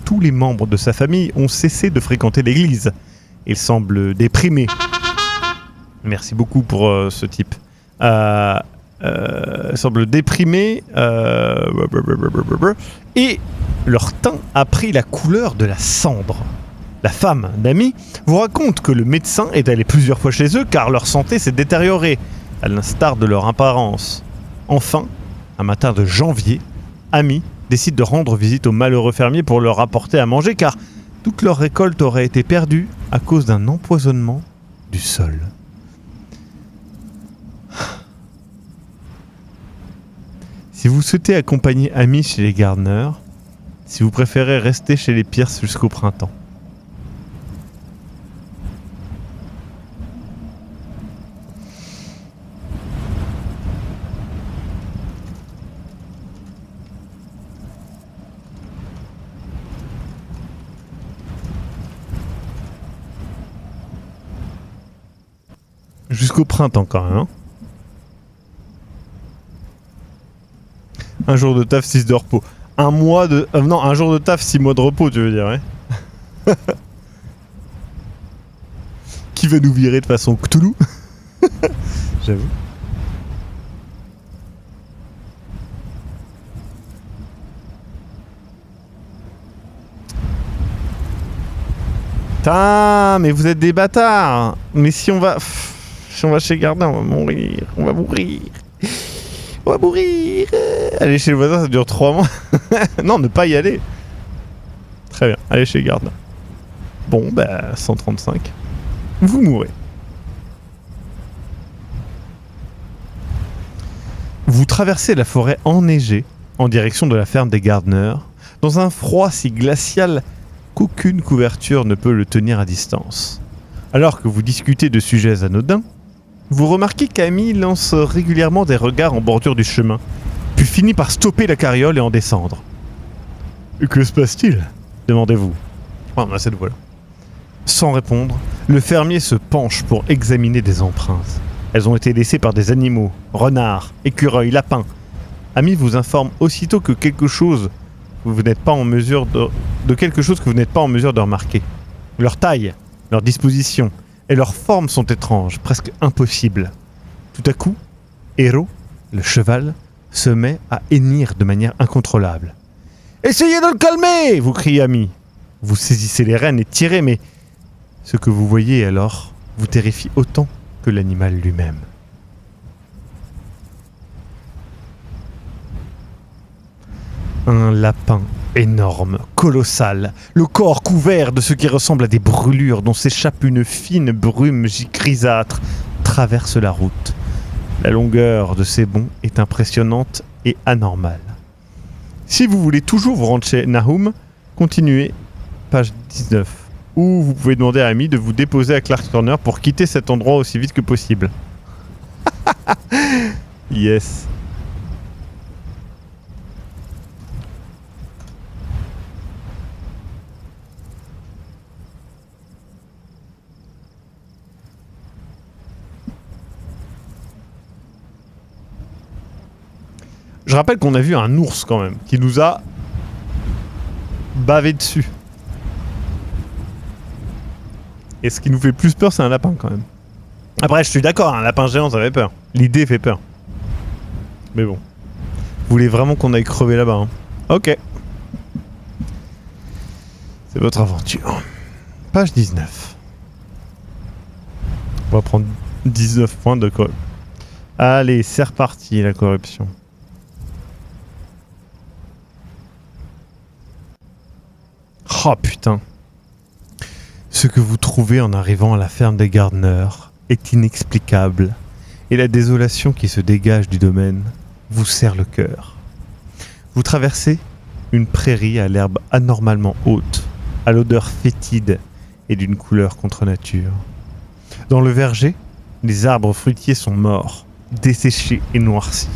Tous les membres de sa famille ont cessé de fréquenter l'église. Il semble déprimé. Merci beaucoup pour ce type. Il semble déprimé et leur teint a pris la couleur de la cendre. La femme d'Amy vous raconte que le médecin est allé plusieurs fois chez eux car leur santé s'est détériorée, à l'instar de leur apparence. Enfin, un matin de janvier, Amy décide de rendre visite aux malheureux fermiers pour leur apporter à manger car toute leur récolte aurait été perdue à cause d'un empoisonnement du sol. Si vous souhaitez accompagner Amy chez les Gardner, si vous préférez rester chez les Pierce jusqu'au printemps. Jusqu'au printemps quand même, hein. Un jour de taf, 6 de repos. Un mois de... non, un jour de taf, 6 mois de repos, tu veux dire, ouais. Qui va nous virer de façon Cthulhu. J'avoue. Putain, mais vous êtes des bâtards. Mais si on va chez Gardin, on va mourir. On va mourir. On va mourir. Aller chez le voisin, ça dure 3 mois. Non, ne pas y aller. Très bien, allez chez Gardin. Bon, bah, 135. Vous mourrez. Vous traversez la forêt enneigée en direction de la ferme des Gardner, dans un froid si glacial qu'aucune couverture ne peut le tenir à distance. Alors que vous discutez de sujets anodins, vous remarquez qu'Amy lance régulièrement des regards en bordure du chemin, puis finit par stopper la carriole et en descendre. « Que se passe-t-il » demandez-vous. Ah, bah, cette voix-là. Sans répondre, le fermier se penche pour examiner des empreintes. Elles ont été laissées par des animaux, renards, écureuils, lapins. Amy vous informe aussitôt que quelque chose que vous n'êtes pas en mesure de remarquer. Leur taille, leur disposition et leur forme sont étranges, presque impossibles. Tout à coup, Hero, le cheval, se met à hennir de manière incontrôlable. « Essayez de le calmer !» vous crie Amy. Vous saisissez les rênes et tirez, mais ce que vous voyez alors vous terrifie autant que l'animal lui-même. Un lapin énorme, colossal, le corps couvert de ce qui ressemble à des brûlures dont s'échappe une fine brume grisâtre, traverse la route. La longueur de ses bonds est impressionnante et anormale. Si vous voulez toujours vous rendre chez Nahum, continuez, page 19, où vous pouvez demander à Amy de vous déposer à Clark's Corner pour quitter cet endroit aussi vite que possible. Yes. Je rappelle qu'on a vu un ours quand même, qui nous a bavé dessus. Et ce qui nous fait plus peur, c'est un lapin quand même. Après, je suis d'accord, un lapin géant, ça fait peur. L'idée fait peur. Mais bon. Vous voulez vraiment qu'on aille crever là-bas, hein? Ok. C'est votre aventure. Page 19. On va prendre 19 points de corruption. Allez, c'est reparti, la corruption. Oh putain. Ce que vous trouvez en arrivant à la ferme des Gardner est inexplicable, et la désolation qui se dégage du domaine vous serre le cœur. Vous traversez une prairie à l'herbe anormalement haute, à l'odeur fétide et d'une couleur contre nature. Dans le verger, les arbres fruitiers sont morts, desséchés et noircis.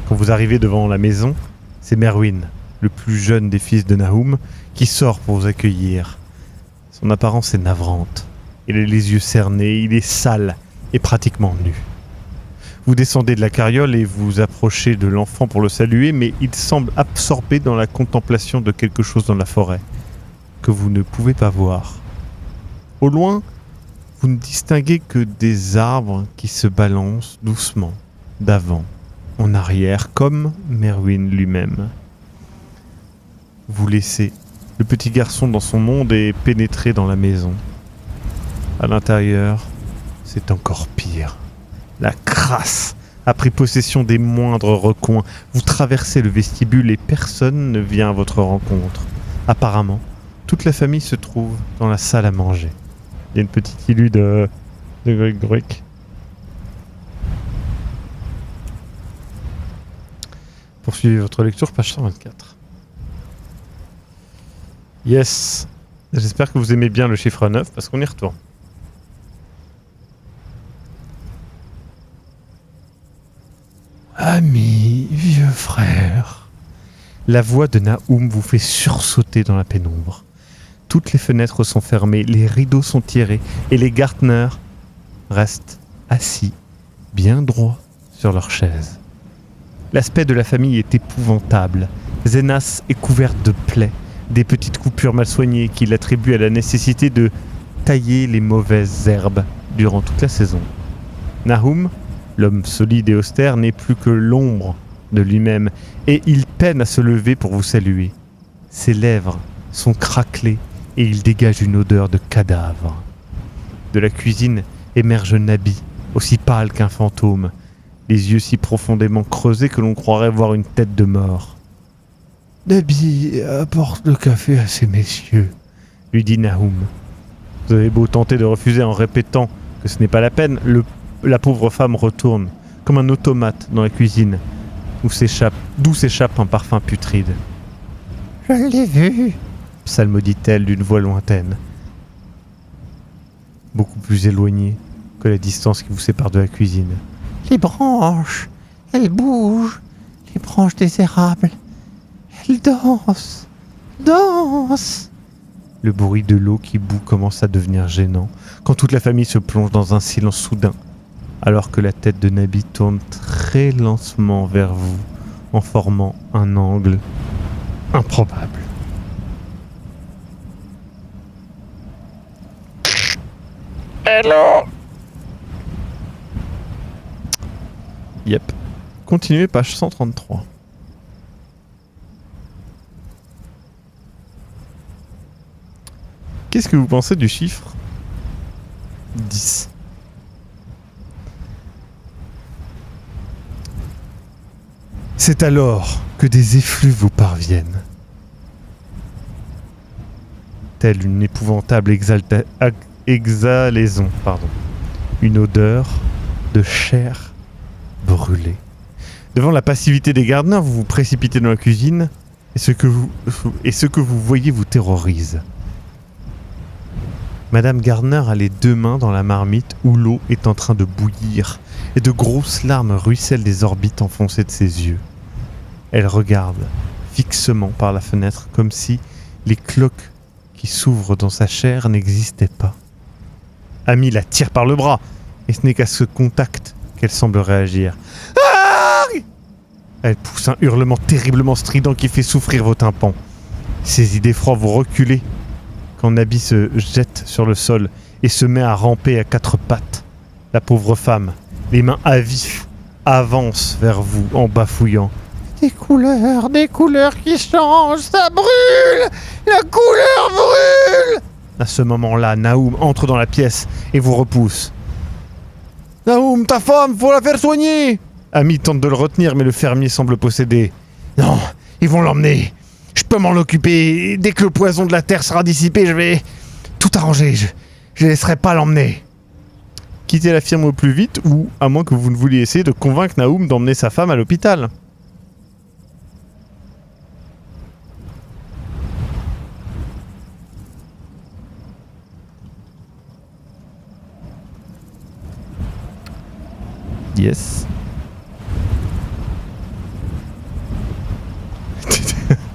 Quand vous arrivez devant la maison, c'est Merwin, le plus jeune des fils de Nahum, qui sort pour vous accueillir. Son apparence est navrante. Il a les yeux cernés, il est sale et pratiquement nu. Vous descendez de la carriole et vous approchez de l'enfant pour le saluer, mais il semble absorbé dans la contemplation de quelque chose dans la forêt, que vous ne pouvez pas voir. Au loin, vous ne distinguez que des arbres qui se balancent doucement, d'avant en arrière, comme Merwin lui-même. Vous laissez le petit garçon dans son monde et pénétrez dans la maison. À l'intérieur, c'est encore pire. La crasse a pris possession des moindres recoins. Vous traversez le vestibule et personne ne vient à votre rencontre. Apparemment, toute la famille se trouve dans la salle à manger. Il y a une petite illu de Greg. Poursuivez votre lecture, page 124. Yes. J'espère que vous aimez bien le chiffre 9 parce qu'on y retourne. Ami, vieux frère. La voix de Nahum vous fait sursauter dans la pénombre. Toutes les fenêtres sont fermées, les rideaux sont tirés et les Gardner restent assis, bien droits sur leurs chaises. L'aspect de la famille est épouvantable. Zenas est couverte de plaies, des petites coupures mal soignées qu'il attribue à la nécessité de tailler les mauvaises herbes durant toute la saison. Nahum, l'homme solide et austère, n'est plus que l'ombre de lui-même et il peine à se lever pour vous saluer. Ses lèvres sont craquelées et il dégage une odeur de cadavre. De la cuisine émerge Nabi, aussi pâle qu'un fantôme, les yeux si profondément creusés que l'on croirait voir une tête de mort. « Nabi, apporte le café à ces messieurs », lui dit Nahum. Vous avez beau tenter de refuser en répétant que ce n'est pas la peine, la pauvre femme retourne, comme un automate dans la cuisine, d'où s'échappe un parfum putride. « Je l'ai vu », psalmodie-t-elle d'une voix lointaine, beaucoup plus éloignée que la distance qui vous sépare de la cuisine. « Les branches, elles bougent, les branches des érables, elles dansent, dansent !» Le bruit de l'eau qui bout commence à devenir gênant, quand toute la famille se plonge dans un silence soudain, alors que la tête de Nabi tourne très lentement vers vous, en formant un angle improbable. Hello. Yep. Continuez, page 133. Qu'est-ce que vous pensez du chiffre 10? C'est alors que des effluves vous parviennent. Telle une épouvantable exhalaison, une odeur de chair brûlée. Devant la passivité des Gardner, vous vous précipitez dans la cuisine et ce que vous voyez vous terrorise. Madame Gardner a les 2 mains dans la marmite où l'eau est en train de bouillir et de grosses larmes ruissellent des orbites enfoncées de ses yeux. Elle regarde fixement par la fenêtre comme si les cloques qui s'ouvrent dans sa chair n'existaient pas. Amy la tire par le bras et ce n'est qu'à ce contact qu'elle semble réagir. Ah! Elle pousse un hurlement terriblement strident qui fait souffrir vos tympans. Saisie d'effroi, vous reculez quand Abby se jette sur le sol et se met à ramper à 4 pattes. La pauvre femme, les mains à vif, avance vers vous en bafouillant. Des couleurs qui changent, ça brûle! La couleur brûle! À ce moment-là, Naoum entre dans la pièce et vous repousse. Naoum, ta femme, faut la faire soigner! Amy tente de le retenir, mais le fermier semble possédé. Non, ils vont l'emmener. Je peux m'en occuper. Dès que le poison de la terre sera dissipé, je vais tout arranger. Je laisserai pas l'emmener. Quittez la firme au plus vite, ou à moins que vous ne vouliez essayer de convaincre Naoum d'emmener sa femme à l'hôpital. Yes.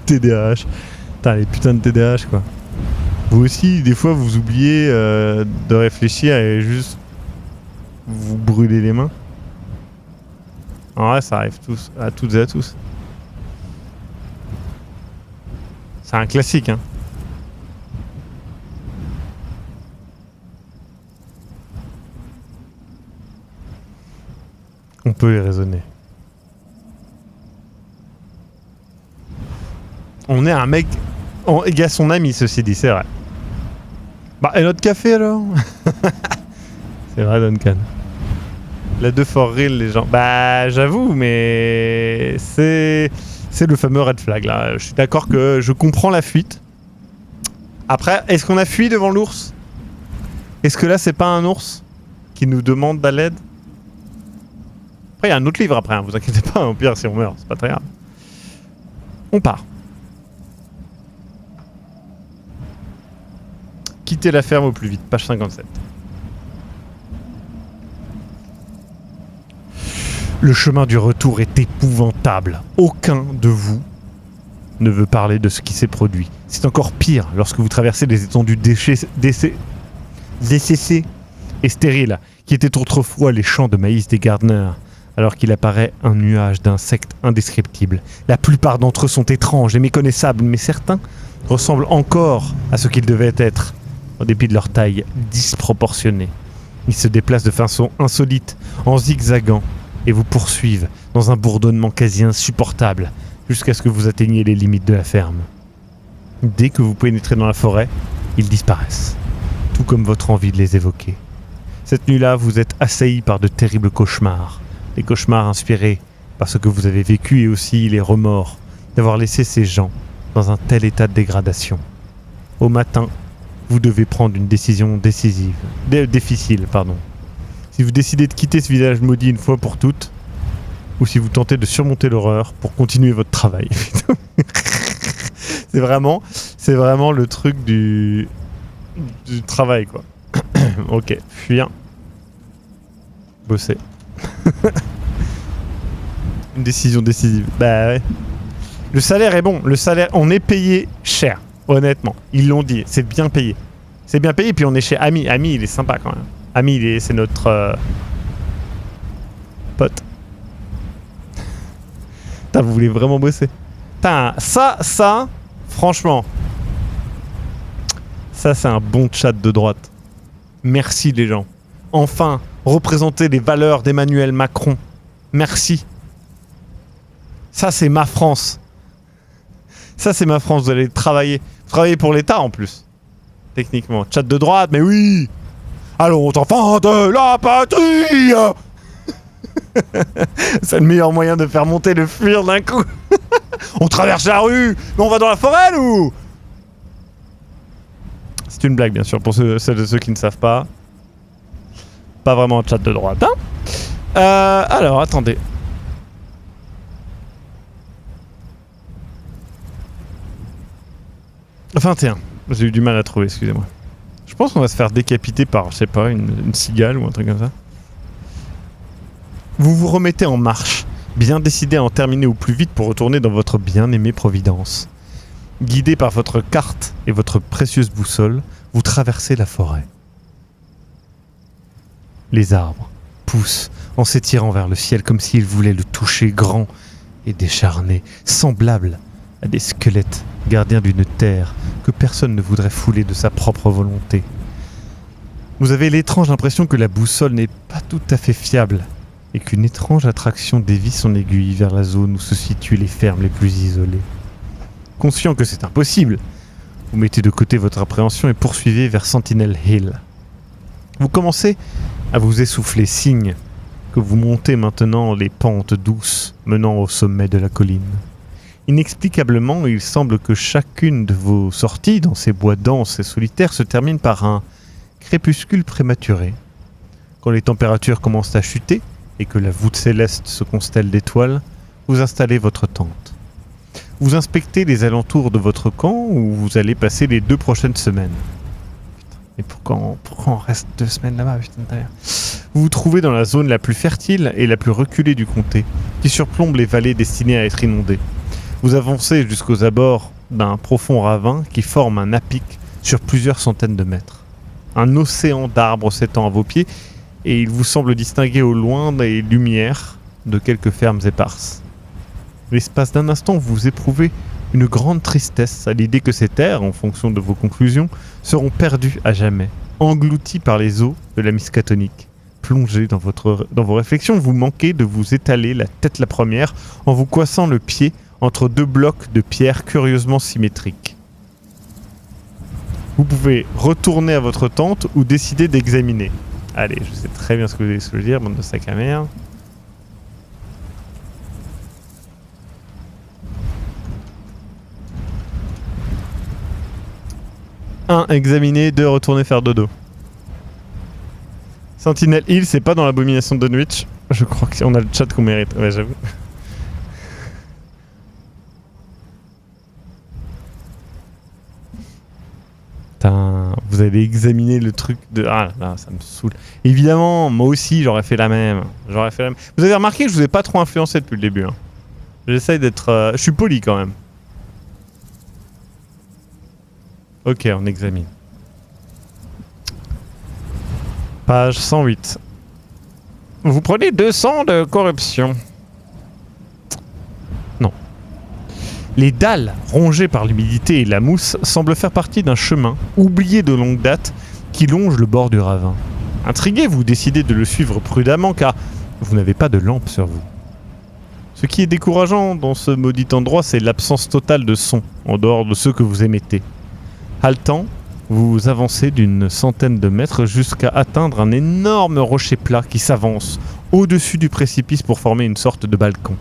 TDAH. Putain, les putains de TDAH, quoi. Vous aussi, des fois, vous oubliez de réfléchir et juste vous brûlez les mains. En vrai, ça arrive à toutes et à tous. C'est un classique, hein. On peut les raisonner. On est un mec... Il y a son ami, ceci dit, c'est vrai. Bah, et notre café, alors? C'est vrai, Duncan. La 2 for real, les gens. Bah, j'avoue, mais... C'est le fameux red flag, là. Je suis d'accord que je comprends la fuite. Après, est-ce qu'on a fui devant l'ours? Est-ce que là, c'est pas un ours qui nous demande de l'aide? Après, il y a un autre livre après, hein, vous inquiétez pas, au pire, si on meurt, c'est pas très grave. On part. Quittez la ferme au plus vite, page 57. Le chemin du retour est épouvantable. Aucun de vous ne veut parler de ce qui s'est produit. C'est encore pire lorsque vous traversez les étendues desséchées et stériles qui étaient autrefois les champs de maïs des Gardner, alors qu'il apparaît un nuage d'insectes indescriptibles. La plupart d'entre eux sont étranges et méconnaissables, mais certains ressemblent encore à ce qu'ils devaient être, en dépit de leur taille disproportionnée. Ils se déplacent de façon insolite, en zigzagant, et vous poursuivent dans un bourdonnement quasi insupportable, jusqu'à ce que vous atteigniez les limites de la ferme. Dès que vous pénétrez dans la forêt, ils disparaissent, tout comme votre envie de les évoquer. Cette nuit-là, vous êtes assaillis par de terribles cauchemars. Les cauchemars inspirés par ce que vous avez vécu et aussi les remords d'avoir laissé ces gens dans un tel état de dégradation. Au matin, vous devez prendre une décision difficile. Si vous décidez de quitter ce village maudit une fois pour toutes, ou si vous tentez de surmonter l'horreur pour continuer votre travail. C'est vraiment le truc du travail, quoi. Ok, fuir. Bosser. Une décision décisive. Bah ouais. Le salaire est bon. Le salaire, on est payé cher. Honnêtement. Ils l'ont dit. C'est bien payé. C'est bien payé. Puis on est chez Ami. Ami, il est sympa quand même. Ami, c'est notre pote. Putain, vous voulez vraiment bosser. Putain, ça, franchement. Ça, c'est un bon chat de droite. Merci les gens. Enfin, représenter les valeurs d'Emmanuel Macron. Merci. Ça, c'est ma France. Ça, c'est ma France. Vous allez travailler. Travailler pour l'État, en plus. Techniquement. Chat de droite, mais oui. Allons, enfants de la patrie. C'est le meilleur moyen de faire monter le fuir d'un coup. On traverse la rue, mais on va dans la forêt, nous. C'est une blague, bien sûr, pour celles de ceux qui ne savent pas. Pas vraiment un chat de droite, hein. Alors, attendez. « 21. J'ai eu du mal à trouver, excusez-moi. Je pense qu'on va se faire décapiter par, je sais pas, une cigale ou un truc comme ça. Vous vous remettez en marche, bien décidé à en terminer au plus vite pour retourner dans votre bien-aimée Providence. Guidé par votre carte et votre précieuse boussole, vous traversez la forêt. Les arbres poussent en s'étirant vers le ciel comme s'ils voulaient le toucher grand et décharné, semblable à des squelettes gardiens d'une terre que personne ne voudrait fouler de sa propre volonté. Vous avez l'étrange impression que la boussole n'est pas tout à fait fiable et qu'une étrange attraction dévie son aiguille vers la zone où se situent les fermes les plus isolées. Conscient que c'est impossible, vous mettez de côté votre appréhension et poursuivez vers Sentinel Hill. Vous commencez à vous essouffler, signe que vous montez maintenant les pentes douces menant au sommet de la colline. Inexplicablement, il semble que chacune de vos sorties dans ces bois denses et solitaires se termine par un crépuscule prématuré. Quand les températures commencent à chuter et que la voûte céleste se constelle d'étoiles, vous installez votre tente. Vous inspectez les alentours de votre camp où vous allez passer les 2 prochaines semaines. Mais pourquoi on reste 2 semaines là-bas, putain de merde. Vous vous trouvez dans la zone la plus fertile et la plus reculée du comté, qui surplombe les vallées destinées à être inondées. Vous avancez jusqu'aux abords d'un profond ravin qui forme un à-pic sur plusieurs centaines de mètres. Un océan d'arbres s'étend à vos pieds et il vous semble distinguer au loin des lumières de quelques fermes éparses. L'espace d'un instant, vous éprouvez une grande tristesse à l'idée que ces terres, en fonction de vos conclusions, seront perdues à jamais, englouties par les eaux de la Miskatonic. Plongé dans vos réflexions, vous manquez de vous étaler la tête la première en vous coincant le pied entre 2 blocs de pierre curieusement symétriques. Vous pouvez retourner à votre tente ou décider d'examiner. Allez, je sais très bien ce que vous allez dire, bande de sac à merde. Un, examiner. 2, retourner faire dodo. Sentinel Hill, c'est pas dans l'abomination de Dunwich. Je crois qu'on a le chat qu'on mérite. Ouais, j'avoue. Putain, vous avez examiné le truc de... Ah là, ça me saoule. Évidemment, moi aussi, j'aurais fait la même. Vous avez remarqué que je vous ai pas trop influencé depuis le début. Hein. J'essaye d'être... Je suis poli quand même. Ok, on examine. Page 108. Vous prenez 200 de corruption. Non. Les dalles, rongées par l'humidité et la mousse, semblent faire partie d'un chemin, oublié de longue date, qui longe le bord du ravin. Intrigué, vous décidez de le suivre prudemment car vous n'avez pas de lampe sur vous. Ce qui est décourageant dans ce maudit endroit, c'est l'absence totale de son, en dehors de ceux que vous émettez. Haletant, vous avancez d'une centaine de mètres jusqu'à atteindre un énorme rocher plat qui s'avance au-dessus du précipice pour former une sorte de balcon.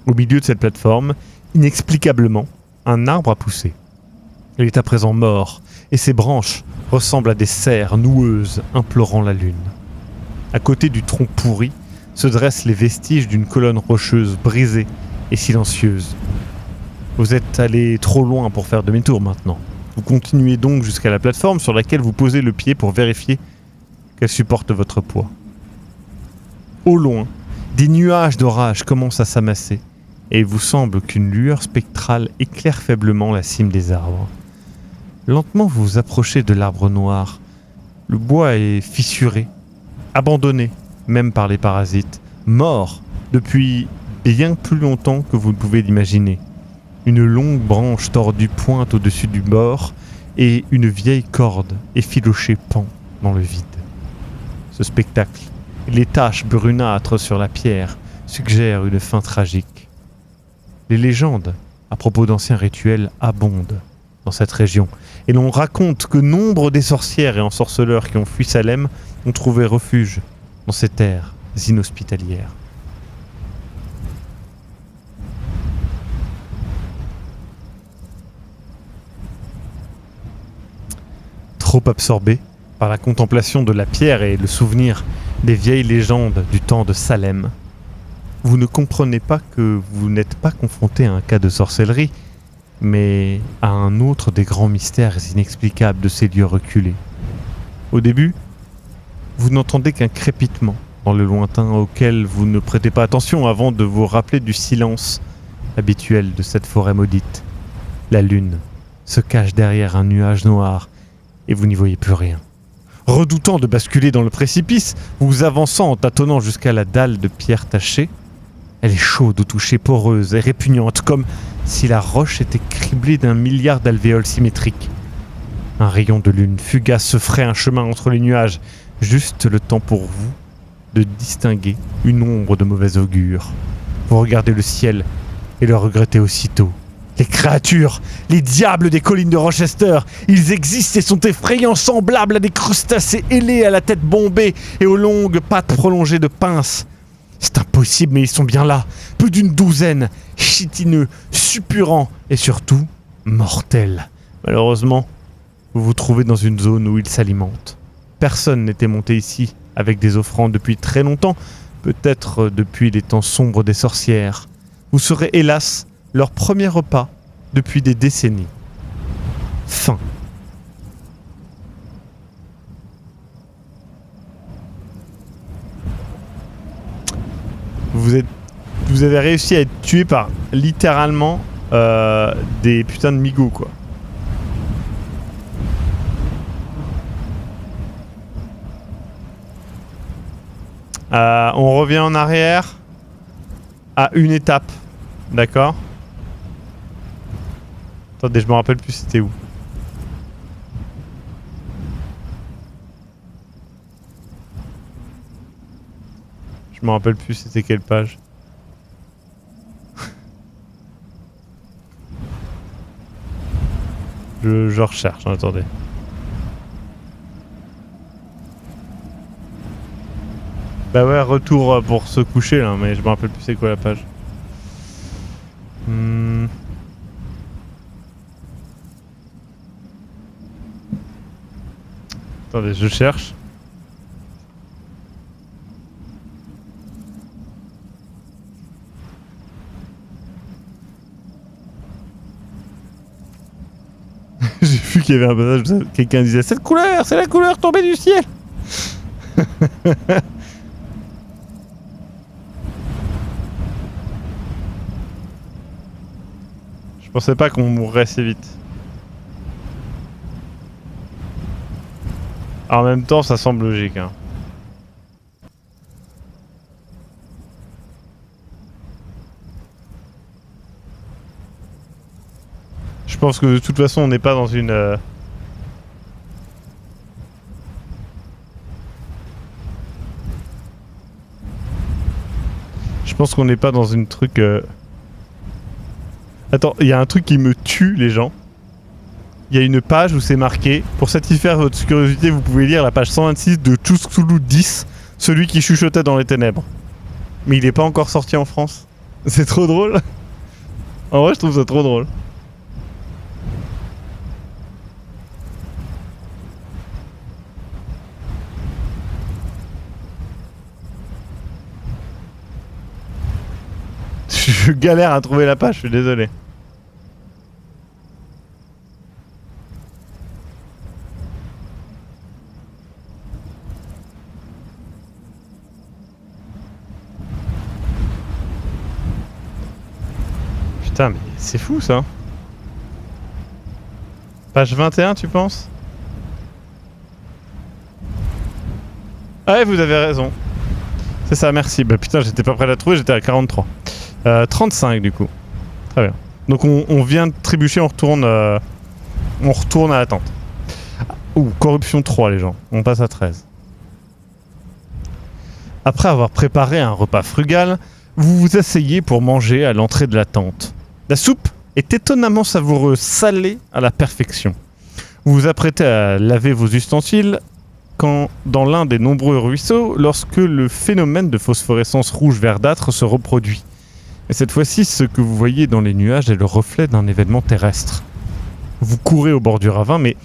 Au milieu de cette plateforme, inexplicablement, un arbre a poussé. Il est à présent mort, et ses branches ressemblent à des serres noueuses implorant la lune. À côté du tronc pourri, se dressent les vestiges d'une colonne rocheuse brisée et silencieuse. Vous êtes allé trop loin pour faire demi-tour maintenant. Vous continuez donc jusqu'à la plateforme sur laquelle vous posez le pied pour vérifier qu'elle supporte votre poids. Au loin, des nuages d'orage commencent à s'amasser et il vous semble qu'une lueur spectrale éclaire faiblement la cime des arbres. Lentement, vous vous approchez de l'arbre noir. Le bois est fissuré, abandonné, même par les parasites, mort depuis bien plus longtemps que vous ne pouvez l'imaginer. Une longue branche tordue pointe au-dessus du bord et une vieille corde effilochée pend dans le vide. Ce spectacle, les taches brunâtres sur la pierre, suggèrent une fin tragique. Les légendes à propos d'anciens rituels abondent dans cette région et l'on raconte que nombre des sorcières et ensorceleurs qui ont fui Salem ont trouvé refuge dans ces terres inhospitalières. trop absorbé par la contemplation de la pierre et le souvenir des vieilles légendes du temps de Salem. Vous ne comprenez pas que vous n'êtes pas confronté à un cas de sorcellerie, mais à un autre des grands mystères inexplicables de ces lieux reculés. Au début, vous n'entendez qu'un crépitement dans le lointain auquel vous ne prêtez pas attention avant de vous rappeler du silence habituel de cette forêt maudite. La lune se cache derrière un nuage noir et vous n'y voyez plus rien. Redoutant de basculer dans le précipice, vous avançant en tâtonnant jusqu'à la dalle de pierre tachée. Elle est chaude au toucher, poreuse et répugnante, comme si la roche était criblée d'1 milliard d'alvéoles symétriques. Un rayon de lune fugace se ferait un chemin entre les nuages, juste le temps pour vous de distinguer une ombre de mauvais augure. Vous regardez le ciel et le regrettez aussitôt. Les créatures, les diables des collines de Rochester, ils existent et sont effrayants, semblables à des crustacés ailés à la tête bombée et aux longues pattes prolongées de pinces. C'est impossible, mais ils sont bien là. Plus d'une douzaine, chitineux, suppurants et surtout mortels. Malheureusement, vous vous trouvez dans une zone où ils s'alimentent. Personne n'était monté ici avec des offrandes depuis très longtemps, peut-être depuis les temps sombres des sorcières. Vous serez hélas leur premier repas depuis des décennies. Fin. Vous avez réussi à être tué par littéralement des putains de migos, quoi. On revient en arrière à une étape, d'accord? Attendez, je me rappelle plus c'était où. Je me rappelle plus c'était quelle page. je recherche, hein, attendez. Bah ouais, retour pour se coucher là, mais je me rappelle plus c'est quoi la page. Attendez, je cherche. J'ai vu qu'il y avait un passage où quelqu'un disait cette couleur, c'est la couleur tombée du ciel. Je pensais pas qu'on mourrait si vite. En même temps, ça semble logique, hein. Je pense que de toute façon, on n'est pas dans une... Je pense qu'on n'est pas dans une truc... Attends, il y a un truc qui me tue, les gens. Il y a une page où c'est marqué « Pour satisfaire votre curiosité, vous pouvez lire la page 126 de Cthulhu 10, celui qui chuchotait dans les ténèbres. » Mais il n'est pas encore sorti en France. C'est trop drôle. En vrai, je trouve ça trop drôle. Je galère à trouver la page, je suis désolé. Putain, mais c'est fou ça. Page 21, tu penses? Ah ouais, vous avez raison. C'est ça, merci. Bah putain, j'étais pas prêt à la trouver, j'étais à 43. 35 du coup. Très bien. Donc on vient de trébucher, on retourne à la tente. Ouh, corruption 3 les gens. On passe à 13. Après avoir préparé un repas frugal, vous vous asseyez pour manger à l'entrée de la tente. La soupe est étonnamment savoureuse, salée à la perfection. Vous vous apprêtez à laver vos ustensiles quand, dans l'un des nombreux ruisseaux, lorsque le phénomène de phosphorescence rouge verdâtre se reproduit. Et cette fois-ci, ce que vous voyez dans les nuages est le reflet d'un événement terrestre. Vous courez au bord du ravin, mais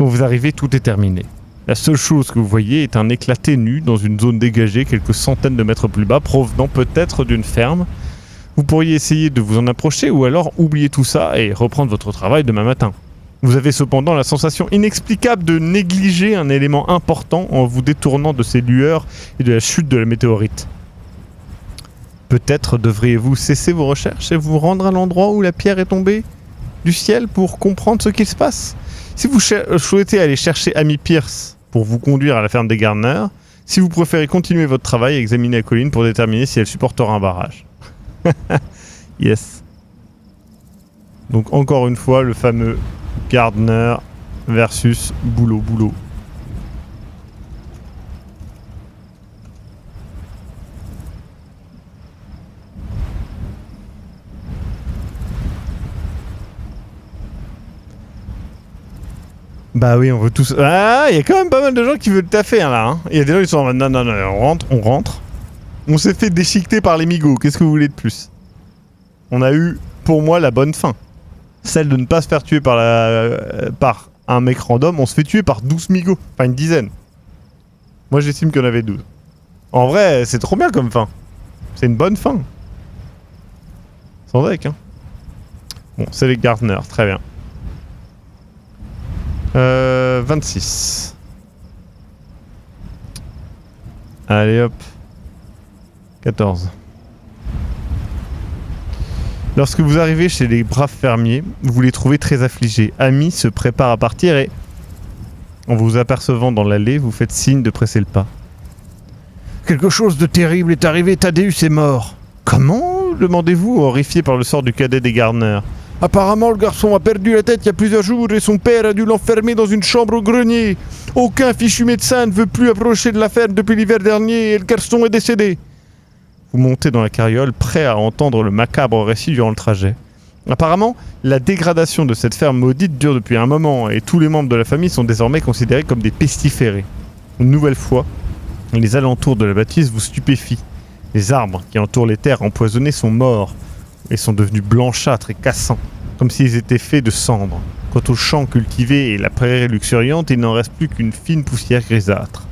Quand vous arrivez, tout est terminé. La seule chose que vous voyez est un éclat ténu dans une zone dégagée quelques centaines de mètres plus bas, provenant peut-être d'une ferme. Vous pourriez essayer de vous en approcher ou alors oublier tout ça et reprendre votre travail demain matin. Vous avez cependant la sensation inexplicable de négliger un élément important en vous détournant de ces lueurs et de la chute de la météorite. Peut-être devriez-vous cesser vos recherches et vous rendre à l'endroit où la pierre est tombée du ciel pour comprendre ce qu'il se passe. Si vous souhaitez aller chercher Amy Pierce pour vous conduire à la ferme des Gardner, si vous préférez continuer votre travail et examiner la colline pour déterminer si elle supportera un barrage. Yes. Donc encore une fois, le fameux Gardner versus boulot. Bah oui, on veut tous... Ah, il y a quand même pas mal de gens qui veulent taffer hein, là. Il y a des gens qui sont en mode non, on rentre. On s'est fait déchiqueter par les migots, qu'est-ce que vous voulez de plus? On a eu, pour moi, la bonne fin. Celle de ne pas se faire tuer par un mec random, on se fait tuer par 12 migots, enfin une dizaine. Moi j'estime qu'il y en avait 12. En vrai, c'est trop bien comme fin. C'est une bonne fin. Sans deck, hein. Bon, c'est les Gardner, très bien. 26. Allez hop. 14. Lorsque vous arrivez chez les braves fermiers, vous les trouvez très affligés. Amy se prépare à partir et, en vous apercevant dans l'allée, vous faites signe de presser le pas. Quelque chose de terrible est arrivé, Thaddeus est mort. Comment? Demandez-vous, horrifié par le sort du cadet des Gardner. Apparemment, le garçon a perdu la tête il y a plusieurs jours et son père a dû l'enfermer dans une chambre au grenier. Aucun fichu médecin ne veut plus approcher de la ferme depuis l'hiver dernier et le garçon est décédé. Vous montez dans la carriole, prêt à entendre le macabre récit durant le trajet. Apparemment, la dégradation de cette ferme maudite dure depuis un moment et tous les membres de la famille sont désormais considérés comme des pestiférés. Une nouvelle fois, les alentours de la bâtisse vous stupéfient. Les arbres qui entourent les terres empoisonnées sont morts et sont devenus blanchâtres et cassants, comme s'ils étaient faits de cendres. Quant aux champs cultivés et la prairie luxuriante, il n'en reste plus qu'une fine poussière grisâtre.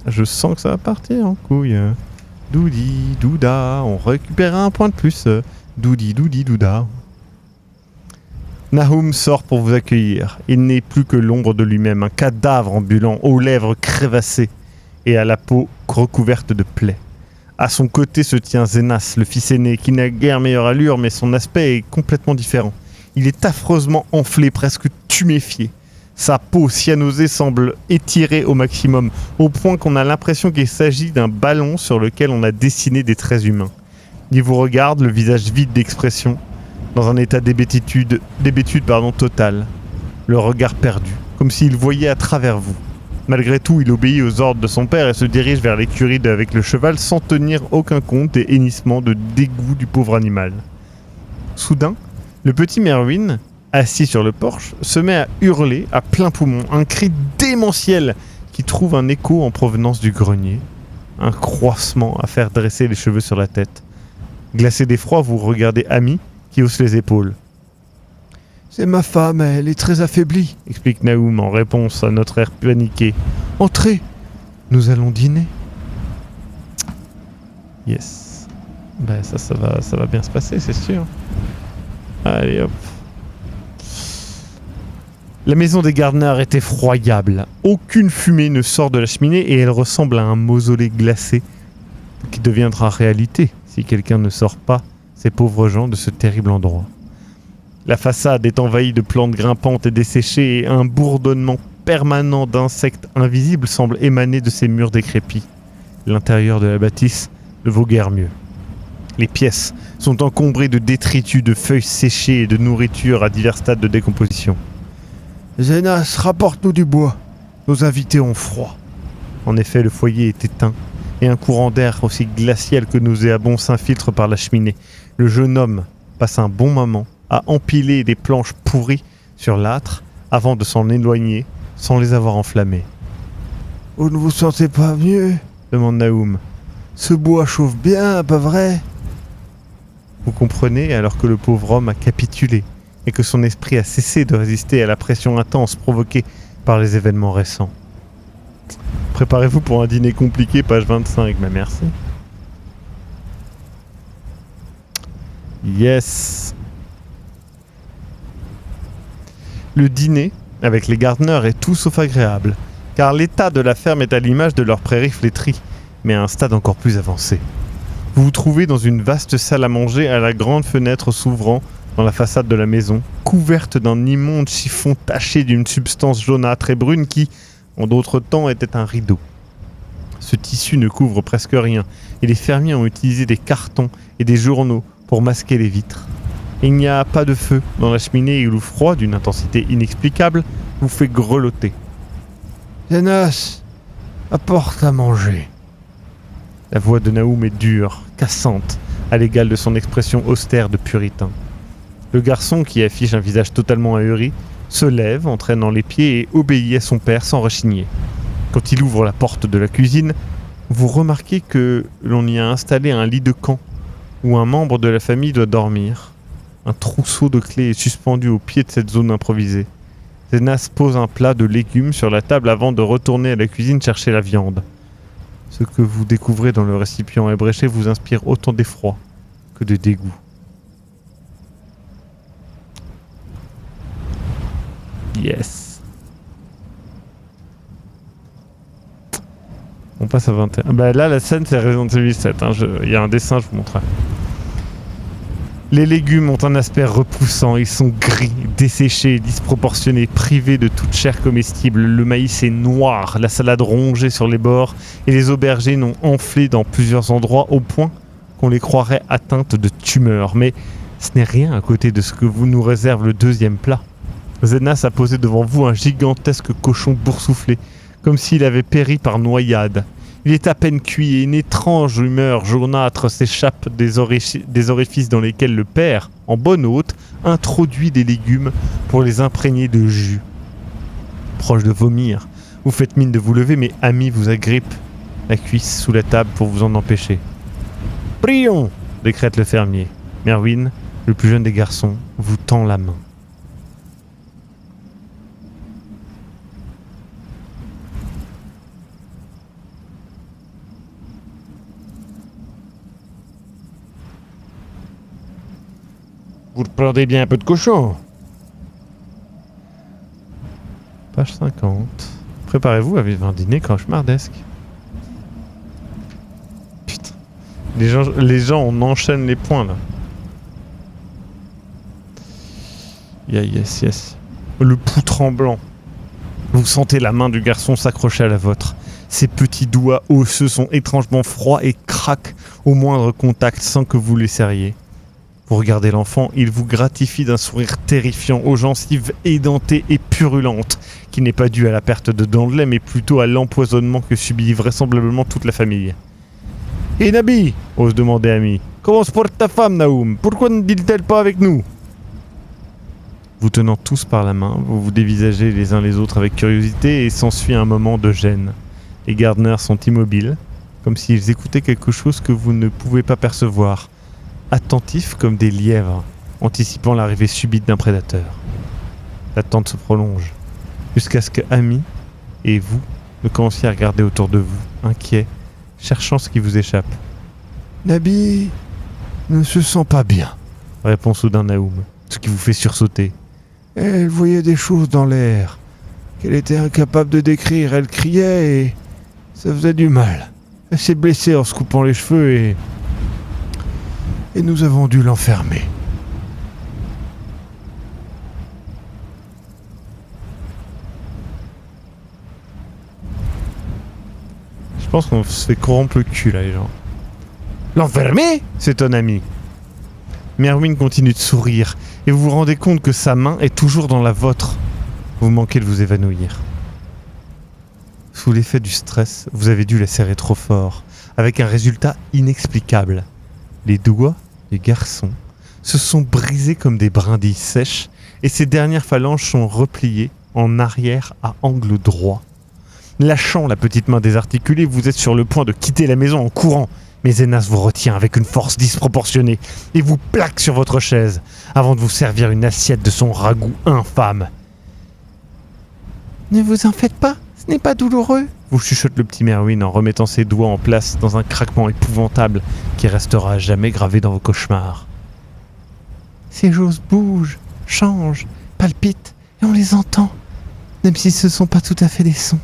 Je sens que ça va partir en couille. Doudi, douda, on récupérera un point de plus. Doudi, douda. Nahum sort pour vous accueillir. Il n'est plus que l'ombre de lui-même, un cadavre ambulant, aux lèvres crévassées et à la peau recouverte de plaies. À son côté se tient Zenas, le fils aîné, qui n'a guère meilleure allure, mais son aspect est complètement différent. Il est affreusement enflé, presque tuméfié. Sa peau cyanosée semble étirée au maximum, au point qu'on a l'impression qu'il s'agit d'un ballon sur lequel on a dessiné des traits humains. Il vous regarde, le visage vide d'expression, dans un état d'hébétude totale, le regard perdu, comme s'il voyait à travers vous. Malgré tout, il obéit aux ordres de son père et se dirige vers l'écurie avec le cheval sans tenir aucun compte des hennissements de dégoût du pauvre animal. Soudain, le petit Merwin, assis sur le porche, se met à hurler à plein poumon, un cri démentiel qui trouve un écho en provenance du grenier, un croissement à faire dresser les cheveux sur la tête. Glacé d'effroi, vous regardez Amy qui hausse les épaules. « C'est ma femme, elle est très affaiblie, » explique Nahum en réponse à notre air paniqué. « Entrez, nous allons dîner. » Yes. Ben ça va bien se passer, c'est sûr. Allez hop. La maison des Gardner est effroyable. Aucune fumée ne sort de la cheminée et elle ressemble à un mausolée glacé qui deviendra réalité si quelqu'un ne sort pas ces pauvres gens de ce terrible endroit. La façade est envahie de plantes grimpantes et desséchées et un bourdonnement permanent d'insectes invisibles semble émaner de ces murs décrépits. L'intérieur de la bâtisse ne vaut guère mieux. Les pièces sont encombrées de détritus, de feuilles séchées et de nourriture à divers stades de décomposition. « Zenas, rapporte-nous du bois. Nos invités ont froid. » En effet, le foyer est éteint et un courant d'air aussi glacial que nauséabond s'infiltre par la cheminée. Le jeune homme passe un bon moment à empiler des planches pourries sur l'âtre avant de s'en éloigner sans les avoir enflammées. « Vous ne vous sentez pas mieux ?» demande Nahum. « Ce bois chauffe bien, pas vrai ?» Vous comprenez alors que le pauvre homme a capitulé. et que son esprit a cessé de résister à la pression intense provoquée par les événements récents. Préparez-vous pour un dîner compliqué, page 25, mais merci. Yes. Le dîner, avec les Gardner, est tout sauf agréable, car l'état de la ferme est à l'image de leur prairie flétrie, mais à un stade encore plus avancé. Vous vous trouvez dans une vaste salle à manger à la grande fenêtre s'ouvrant dans la façade de la maison, couverte d'un immonde chiffon taché d'une substance jaunâtre et brune qui, en d'autres temps, était un rideau. Ce tissu ne couvre presque rien, et les fermiers ont utilisé des cartons et des journaux pour masquer les vitres. Il n'y a pas de feu dans la cheminée et le froid, d'une intensité inexplicable, vous fait grelotter. « Zenas, apporte à manger. » La voix de Naoum est dure, cassante, à l'égal de son expression austère de puritain. Le garçon, qui affiche un visage totalement ahuri, se lève, entraînant les pieds et obéit à son père sans rechigner. Quand il ouvre la porte de la cuisine, vous remarquez que l'on y a installé un lit de camp où un membre de la famille doit dormir. Un trousseau de clés est suspendu au pied de cette zone improvisée. Zenas pose un plat de légumes sur la table avant de retourner à la cuisine chercher la viande. Ce que vous découvrez dans le récipient ébréché vous inspire autant d'effroi que de dégoût. Yes. On passe à 21. Bah là, la scène, c'est Resident Evil 7. Il y a un dessin, je vous montrerai. Les légumes ont un aspect repoussant. Ils sont gris, desséchés, disproportionnés, privés de toute chair comestible. Le maïs est noir, la salade rongée sur les bords et les aubergines ont enflé dans plusieurs endroits au point qu'on les croirait atteintes de tumeurs. Mais ce n'est rien à côté de ce que vous nous réserve le deuxième plat. Zenas a posé devant vous un gigantesque cochon boursouflé, comme s'il avait péri par noyade. Il est à peine cuit et une étrange humeur jaunâtre s'échappe des orifices dans lesquels le père, en bonne hôte, introduit des légumes pour les imprégner de jus. Proche de vomir, vous faites mine de vous lever, mais Ami vous agrippe la cuisse sous la table pour vous en empêcher. « Prions !» décrète le fermier. Merwin, le plus jeune des garçons, vous tend la main. Vous prendrez bien un peu de cochon. Page 50. Préparez-vous à vivre un dîner cauchemardesque. Putain. Les gens, on enchaîne les points, là. Yeah, yes. Le pouls tremblant. Vous sentez la main du garçon s'accrocher à la vôtre. Ses petits doigts osseux sont étrangement froids et craquent au moindre contact sans que vous les serriez. Vous regardez l'enfant, il vous gratifie d'un sourire terrifiant aux gencives édentées et purulentes, qui n'est pas dû à la perte de dents de lait, mais plutôt à l'empoisonnement que subit vraisemblablement toute la famille. « Et Nabi ?» ose demander Ami. « Comment se porte ta femme, Naoum? Pourquoi ne dit-elle pas avec nous ?» Vous tenant tous par la main, vous vous dévisagez les uns les autres avec curiosité et s'ensuit un moment de gêne. Les Gardner sont immobiles, comme s'ils écoutaient quelque chose que vous ne pouvez pas percevoir. Attentifs comme des lièvres, anticipant l'arrivée subite d'un prédateur. L'attente se prolonge, jusqu'à ce que Ami et vous ne commenciez à regarder autour de vous, inquiets, cherchant ce qui vous échappe. « Nabi ne se sent pas bien, » répond soudain Naoum, ce qui vous fait sursauter. « Elle voyait des choses dans l'air, qu'elle était incapable de décrire, elle criait et ça faisait du mal. Elle s'est blessée en se coupant les cheveux et nous avons dû l'enfermer. » Je pense qu'on se fait corrompre le cul là, les gens. « L'enfermer ?» s'étonne Ami. Merwin continue de sourire et vous vous rendez compte que sa main est toujours dans la vôtre. Vous manquez de vous évanouir. Sous l'effet du stress, vous avez dû la serrer trop fort, avec un résultat inexplicable. Les doigts du garçon se sont brisés comme des brindilles sèches et ses dernières phalanges sont repliées en arrière à angle droit. Lâchant la petite main désarticulée, vous êtes sur le point de quitter la maison en courant, Mais Zenas vous retient avec une force disproportionnée et vous plaque sur votre chaise avant de vous servir une assiette de son ragoût infâme. Ne vous en faites pas, ce n'est pas douloureux, vous chuchote le petit Merwin en remettant ses doigts en place dans un craquement épouvantable qui restera à jamais gravé dans vos cauchemars. Ces choses bougent, changent, palpitent et on les entend, même si ce ne sont pas tout à fait des sons.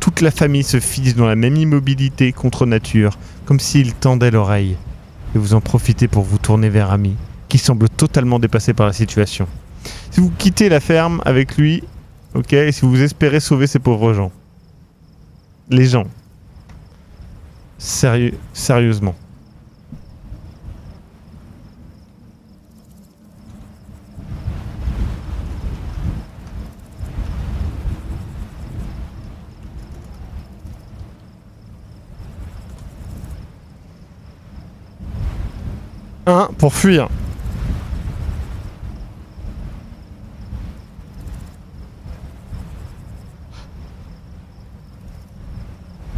Toute la famille se fige dans la même immobilité contre nature, comme s'il tendait l'oreille. Et vous en profitez pour vous tourner vers Ami, qui semble totalement dépassé par la situation. Si vous quittez la ferme avec lui, ok, et si vous espérez sauver ces pauvres gens. Les gens. Sérieusement. Pour fuir.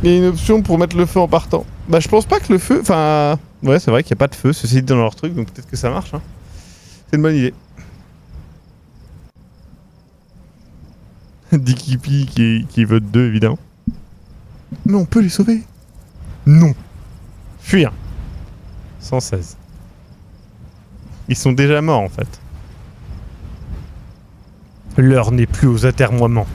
Il y a une option pour mettre le feu en partant. Bah je pense pas que le feu... Enfin... Ouais c'est vrai qu'il n'y a pas de feu, ceci dit dans leur truc, donc peut-être que ça marche. Hein. C'est une bonne idée. Dikipi qui vote 2 évidemment. Mais on peut les sauver. Non. Fuir. 116. Ils sont déjà morts en fait. L'heure n'est plus aux atermoiements.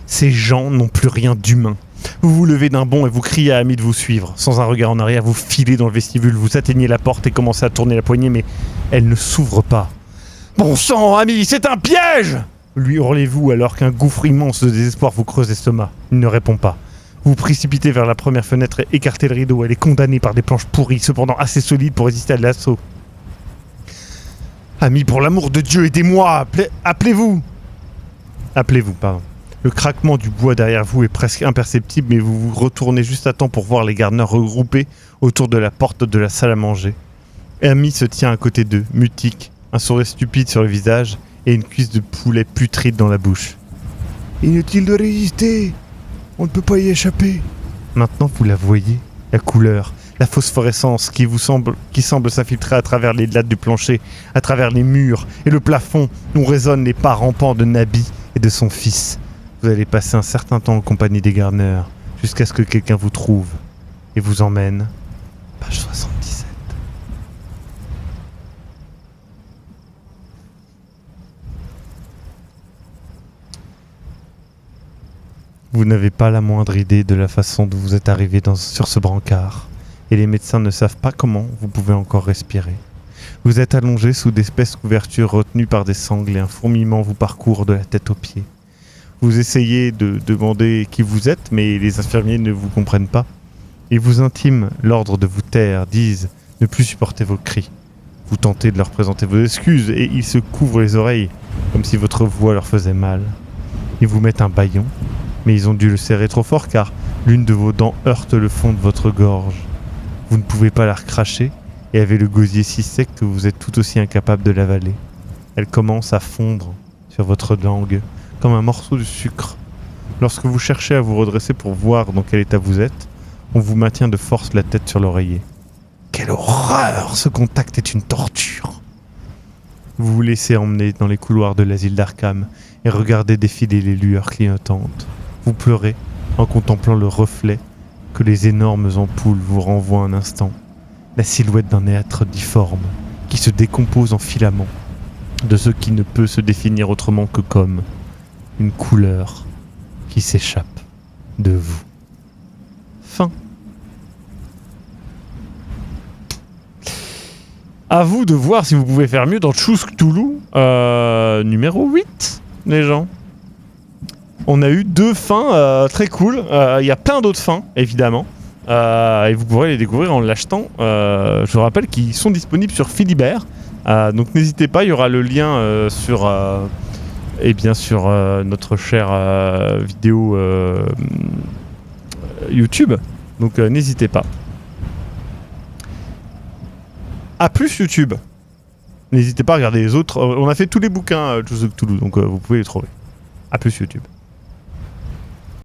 Ces gens n'ont plus rien d'humain. Vous vous levez d'un bond et vous criez à Ami de vous suivre. Sans un regard en arrière, vous filez dans le vestibule, vous atteignez la porte et commencez à tourner la poignée, mais elle ne s'ouvre pas. Bon sang, Ami, c'est un piège! Lui hurlez-vous alors qu'un gouffre immense de désespoir vous creuse l'estomac. Il ne répond pas. Vous vous précipitez vers la première fenêtre et écartez le rideau. Elle est condamnée par des planches pourries, cependant assez solides pour résister à l'assaut. Ami, pour l'amour de Dieu, aidez-moi! Appelez-vous! Appelez-vous, pardon. Le craquement du bois derrière vous est presque imperceptible, mais vous vous retournez juste à temps pour voir les gardeners regroupés autour de la porte de la salle à manger. Ami se tient à côté d'eux, mutique, un sourire stupide sur le visage et une cuisse de poulet putride dans la bouche. Inutile de résister! On ne peut pas y échapper! Maintenant vous la voyez, la couleur, la phosphorescence qui semble s'infiltrer à travers les lattes du plancher, à travers les murs et le plafond où résonnent les pas rampants de Nabi et de son fils. Vous allez passer un certain temps en compagnie des gardeners, jusqu'à ce que quelqu'un vous trouve et vous emmène. Page 77. Vous n'avez pas la moindre idée de la façon dont vous êtes arrivé sur ce brancard, et les médecins ne savent pas comment vous pouvez encore respirer. Vous êtes allongé sous d'épaisses couvertures retenues par des sangles et un fourmillement vous parcourt de la tête aux pieds. Vous essayez de demander qui vous êtes, mais les infirmiers ne vous comprennent pas. Ils vous intiment l'ordre de vous taire, disent ne plus supporter vos cris. Vous tentez de leur présenter vos excuses et ils se couvrent les oreilles, comme si votre voix leur faisait mal. Ils vous mettent un bâillon, mais ils ont dû le serrer trop fort car l'une de vos dents heurte le fond de votre gorge. Vous ne pouvez pas la recracher et avez le gosier si sec que vous êtes tout aussi incapable de l'avaler. Elle commence à fondre sur votre langue, comme un morceau de sucre. Lorsque vous cherchez à vous redresser pour voir dans quel état vous êtes, on vous maintient de force la tête sur l'oreiller. Quelle horreur! Ce contact est une torture! Vous vous laissez emmener dans les couloirs de l'asile d'Arkham et regardez défiler les lueurs clignotantes. Vous pleurez en contemplant le reflet que les énormes ampoules vous renvoient un instant. La silhouette d'un être difforme qui se décompose en filaments, de ce qui ne peut se définir autrement que comme une couleur qui s'échappe de vous. Fin. À vous de voir si vous pouvez faire mieux dans Choose Cthulhu numéro 8, les gens. On a eu 2 fins très cool. Il y a plein d'autres fins, évidemment. Et vous pourrez les découvrir en l'achetant. Je vous rappelle qu'ils sont disponibles sur Philibert. Donc n'hésitez pas, il y aura le lien sur notre chère vidéo YouTube. Donc n'hésitez pas. À plus YouTube. N'hésitez pas à regarder les autres. On a fait tous les bouquins Choose Cthulhu, donc vous pouvez les trouver. À plus YouTube.